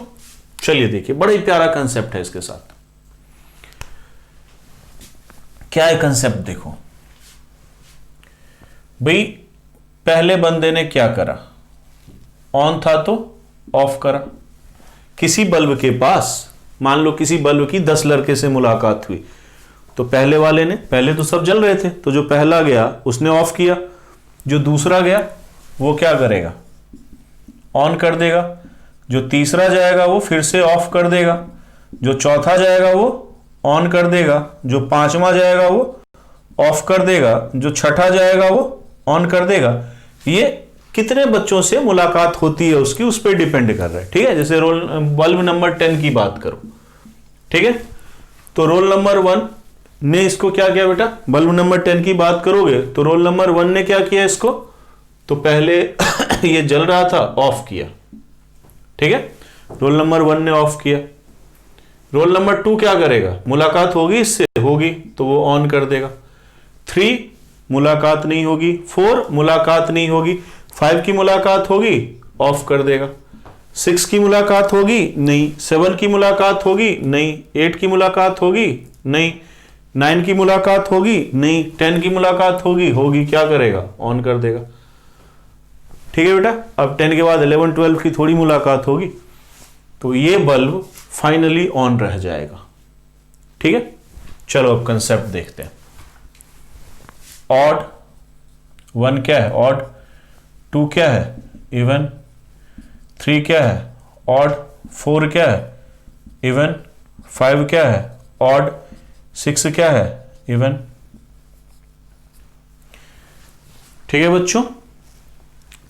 चलिए देखिए, बड़ा ही प्यारा concept है इसके साथ। क्या है कंसेप्ट देखो भाई, पहले बंदे ने क्या करा, ऑन था तो ऑफ करा। किसी बल्ब के पास, मान लो किसी बल्ब की 10 लड़के से मुलाकात हुई, तो पहले वाले ने, पहले तो सब जल रहे थे, तो जो पहला गया उसने ऑफ किया, जो दूसरा गया वो क्या करेगा, ऑन कर देगा, जो तीसरा जाएगा वो फिर से ऑफ कर देगा, जो चौथा जाएगा वो ऑन कर देगा, जो पांचवा जाएगा वो ऑफ कर देगा, जो छठा जाएगा वो ऑन कर देगा। ये कितने बच्चों से मुलाकात होती है उसकी, उस पर डिपेंड कर रहा है, ठीक है। जैसे रोल बल्ब नंबर 10 की बात करो, ठीक है, तो रोल नंबर 1 ने इसको क्या किया बेटा, बल्ब नंबर 10 की बात करोगे तो रोल नंबर 1 ने क्या किया, इसको तो पहले ये जल रहा था, ऑफ किया, ठीक है। रोल नंबर 1 ने ऑफ किया। रोल नंबर 2 क्या करेगा, मुलाकात होगी इससे, होगी तो वो ऑन कर देगा। 3 मुलाकात नहीं होगी, 4 मुलाकात नहीं होगी, 5 की मुलाकात होगी, ऑफ कर देगा। 6 की मुलाकात होगी, नहीं। 7 की मुलाकात होगी, नहीं। 8 की मुलाकात होगी, नहीं। 9 की मुलाकात होगी, नहीं। 10 की मुलाकात होगी, होगी, क्या करेगा, ऑन कर देगा। ठीक है बेटा। अब 10 के बाद 11 12 की थोड़ी मुलाकात होगी, तो ये बल्ब फाइनली ऑन रह जाएगा। ठीक है, चलो अब कंसेप्ट देखते हैं। ऑड 1 क्या है, ऑड 2 क्या है, इवन 3 क्या है, ऑड 4 क्या है, इवन 5 क्या है, ऑड 6 क्या है, इवन। ठीक है बच्चों,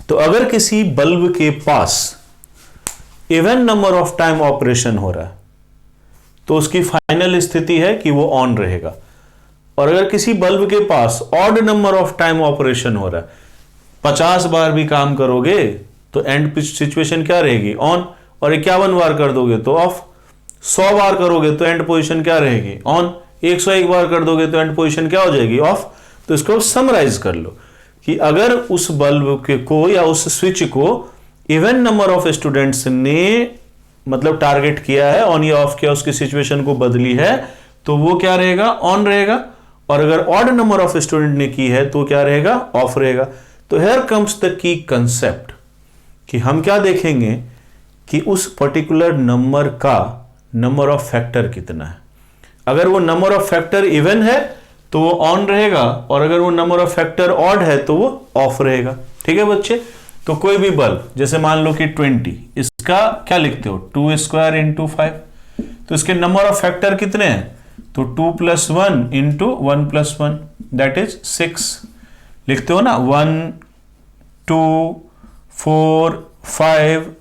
तो अगर किसी बल्ब के पास even number of time operation हो रहा है तो उसकी फाइनल स्थिति है कि वो ऑन रहेगा। और अगर किसी बल्ब के पास odd number of time operation हो रहा है, 50 बार भी काम करोगे तो एंड सिचुएशन क्या रहेगी, ऑन। और 51 बार कर दोगे तो ऑफ। 100 बार करोगे तो एंड पोजीशन क्या रहेगी, ऑन। 101 बार कर दोगे तो एंड पोजीशन क्या हो जाएगी, ऑफ। तो इसको समराइज कर लो कि अगर उस बल्ब के को या उस स्विच को इवन नंबर ऑफ स्टूडेंट्स ने मतलब टारगेट किया है, ऑन या ऑफ किया, उसकी सिचुएशन को बदली है, तो वो क्या रहेगा, ऑन रहेगा। और अगर ऑड नंबर ऑफ स्टूडेंट ने की है तो क्या रहेगा, ऑफ रहेगा। तो here comes the key concept कि हम क्या देखेंगे कि उस पर्टिकुलर नंबर का नंबर ऑफ फैक्टर कितना है। अगर वो नंबर ऑफ फैक्टर इवन है तो वो ऑन रहेगा, और अगर वो नंबर ऑफ फैक्टर ऑड है तो वो ऑफ रहेगा। ठीक है बच्चे। तो कोई भी बल्ब, जैसे मान लो कि 20, इसका क्या लिखते हो, 2 स्क्वायर इंटू 5, तो इसके नंबर ऑफ फैक्टर कितने हैं, तो 2 + 1 इंटू 1 + 1 दैट इज 6 लिखते हो ना। 1 2 4 5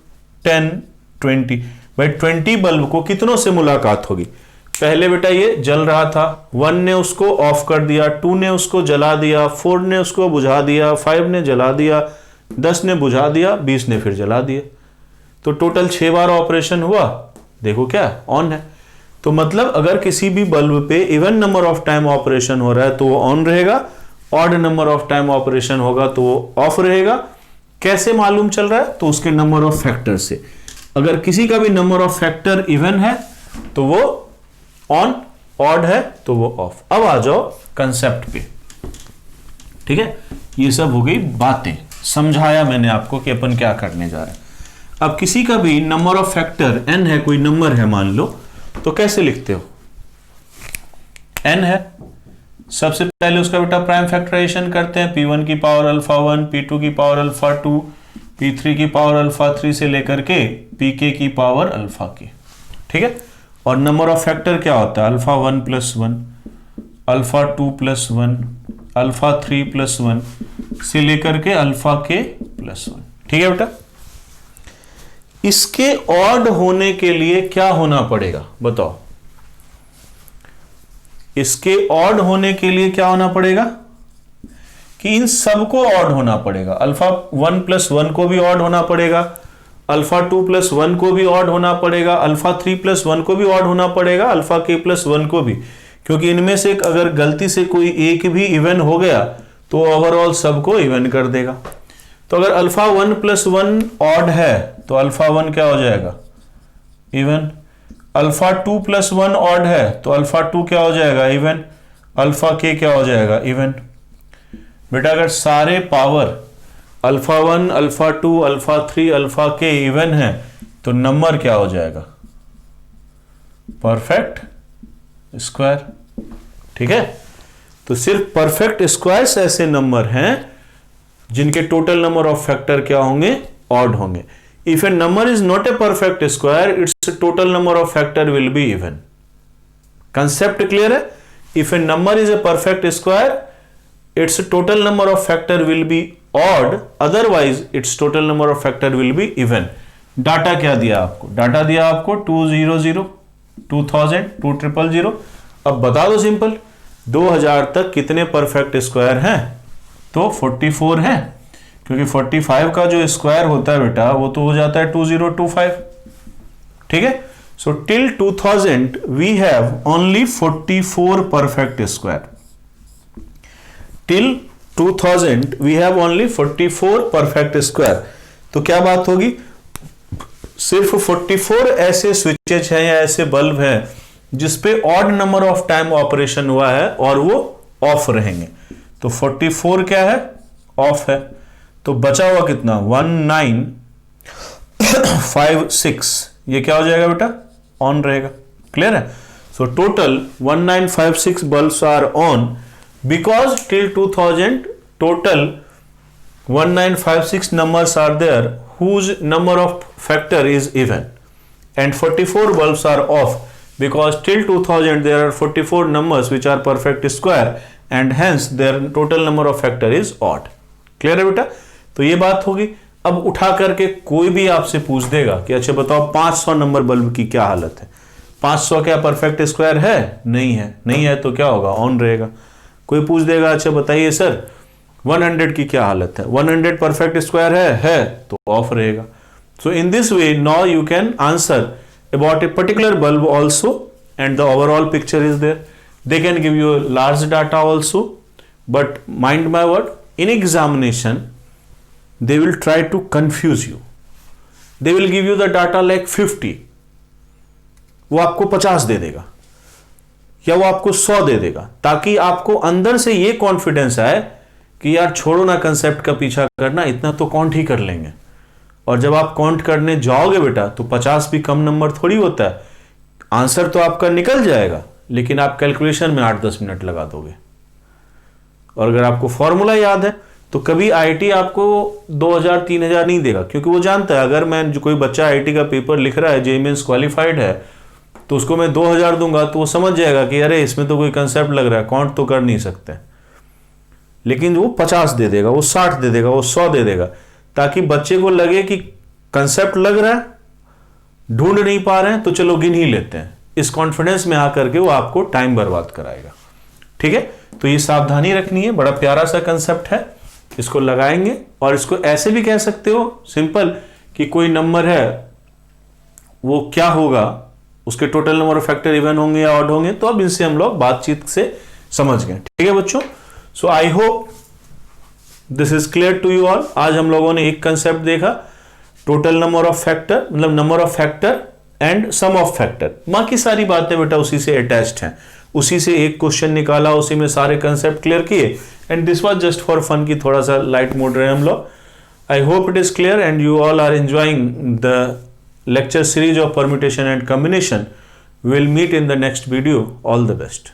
10 20। भाई 20 बल्ब को कितनों से मुलाकात होगी, पहले बेटा ये जल रहा था, 1 ने उसको ऑफ कर दिया, 2 ने उसको जला दिया, 4 ने उसको बुझा दिया, 5 ने जला दिया, 10 ने बुझा दिया, 20 ने फिर जला दिया। तो टोटल 6 बार ऑपरेशन हुआ, देखो क्या ऑन है। तो मतलब अगर किसी भी बल्ब पे even number of time operation हो रहा है तो वो ऑन रहेगा, odd number of time operation होगा तो वो ऑफ रहेगा। कैसे मालूम चल रहा है, तो उसके नंबर ऑफ फैक्टर से। अगर किसी का भी नंबर ऑफ फैक्टर इवन है तो वो ऑन, ऑड है तो वो ऑफ। अब आ जाओ कंसेप्ट पे। ठीक है, ये सब हो गई बातें, समझाया मैंने आपको कि अपन क्या करने जा रहे हैं। अब किसी का भी नंबर ऑफ फैक्टर n है, कोई नंबर है मान लो, तो कैसे लिखते हो, n है, सबसे पहले उसका बेटा प्राइम फैक्टराइजेशन करते हैं, p1 की पावर अल्फा 1, p2 की पावर अल्फा 2, p3 की पावर अल्फा 3 से लेकर के pk की पावर अल्फा k। ठीक है, और नंबर ऑफ फैक्टर क्या होता है, अल्फा 1 + 1, अल्फा 2 + 1, अल्फा 3 + 1 से लेकर के अल्फा k + 1। ठीक है बेटा। इसके ऑड होने के लिए क्या होना पड़ेगा बताओ, इसके ऑड होने के लिए क्या होना पड़ेगा कि इन सबको ऑड होना पड़ेगा। अल्फा 1 + 1 को भी ऑड होना पड़ेगा, अल्फा 2 + 1 को भी ऑड होना पड़ेगा, अल्फा 3 + 1 को भी ऑड होना पड़ेगा, अल्फा k + 1 को भी, क्योंकि इनमें से अगर गलती से कोई एक भी इवन हो गया तो ओवरऑल सबको इवन कर देगा। तो अगर अल्फा 1 + 1 ऑड है तो अल्फा 1 क्या हो जाएगा, इवन। अल्फा 2 + 1 ऑड है तो अल्फा 2 क्या हो जाएगा, इवन। अल्फा k क्या हो जाएगा, इवन। बेटा अगर सारे power alpha 1, alpha 2, alpha 3, alpha k even है तो नंबर क्या हो जाएगा, परफेक्ट स्क्वायर। ठीक है, तो सिर्फ परफेक्ट स्क्वायर्स ऐसे नंबर हैं जिनके टोटल नंबर ऑफ फैक्टर क्या होंगे, ऑड होंगे। If a number is not a perfect square, its total number of factor will be even. Concept clear है। If a number is a perfect square, its total number of factor will be odd, otherwise its total number of factor will be even। Data क्या दिया आपको, data दिया आपको 200, 2000, 2000। अब बता दो simple, 2000 तक कितने परफेक्ट स्क्वायर हैं, तो 44 हैं, क्योंकि 45 का जो स्क्वायर होता है बेटा वो तो हो जाता है 2025, ठीक है। So till 2000 we have only 44 perfect square. Till 2000 we have only 44 perfect square. तो क्या बात होगी, सिर्फ 44 ऐसे स्विचेज हैं या ऐसे बल्ब हैं जिसपे odd number of time operation हुआ है और वो ऑफ रहेंगे। तो 44 क्या है, ऑफ है। तो बचा हुआ कितना, 1956, ये क्या हो जाएगा बेटा, ऑन रहेगा। क्लियर है। So total 1956 bulbs are on because till 2000 total 1956 numbers are there whose number of factor is even, and 44 bulbs are off because till 2000 there are 44 numbers which are perfect square and hence their total number of factor is odd. Clear है बेटा। तो ये बात होगी। अब उठा करके कोई भी आपसे पूछ देगा कि अच्छा बताओ 500 नंबर बल्ब की क्या हालत है, 500 क्या परफेक्ट स्क्वायर है, नहीं है, नहीं है तो क्या होगा, ऑन रहेगा। कोई पूछ देगा अच्छा बताइए सर 100 की क्या हालत है, 100 परफेक्ट स्क्वायर है तो ऑफ रहेगा। So in this way now you can answer about a particular bulb also and the overall picture is there. They can give you large data also, but mind my word, in examination they will try to confuse you. They will give you the data like 50, वो आपको 50 दे देगा या वो आपको 100 दे देगा, ताकि आपको अंदर से ये कॉन्फिडेंस आए कि यार छोड़ो ना कंसेप्ट का पीछा करना, इतना तो काउंट ही कर लेंगे। और जब आप काउंट करने जाओगे बेटा तो 50 भी कम नंबर थोड़ी होता है। आंसर तो आपका निकल जाएगा लेकिन आप कैलकुलेशन में 8-10 मिनट लगा दोगे। और अगर आपको फॉर्मूला याद है तो कभी आईआईटी आपको 2000-3000 नहीं देगा, क्योंकि वो जानता है अगर मैं जो कोई बच्चा आईआईटी का पेपर लिख रहा है, जेईई मेंस क्वालिफाइड है, तो उसको मैं 2000 दूंगा तो वो समझ जाएगा कि अरे इसमें तो कोई कंसेप्ट लग रहा है, काउंट तो कर नहीं सकते। लेकिन वो 50 दे देगा, वो 60 दे देगा, वो 100 दे देगा, ताकि बच्चे को लगे कि कंसेप्ट लग रहा है, ढूंढ नहीं पा रहे हैं तो चलो गिन ही लेते हैं। इस कॉन्फिडेंस में आकर के वो आपको टाइम बर्बाद कराएगा। ठीक है, तो ये सावधानी रखनी है। बड़ा प्यारा सा कंसेप्ट है, इसको लगाएंगे। और इसको ऐसे भी कह सकते हो सिंपल कि कोई नंबर है वो क्या होगा, उसके total number of factor even होंगे या ऑड होंगे। तो अब इनसे हम लोग बातचीत से समझ गए। ठीक है बच्चों, so I hope this is clear to you all. आज हम लोगों ने एक कंसेप्ट देखा, टोटल नंबर ऑफ फैक्टर, मतलब number of factor and sum of factor. बाकी सारी बातें बेटा उसी से अटैच्ड हैं, उसी से एक क्वेश्चन निकाला, उसी में सारे कंसेप्ट क्लियर किए। And this was just for fun की थोड़ा सा लाइट मोड रहे हम लोग। I hope it is clear and you all are enjoying the lecture series of permutation and combination. We'll meet in the next video. All the best.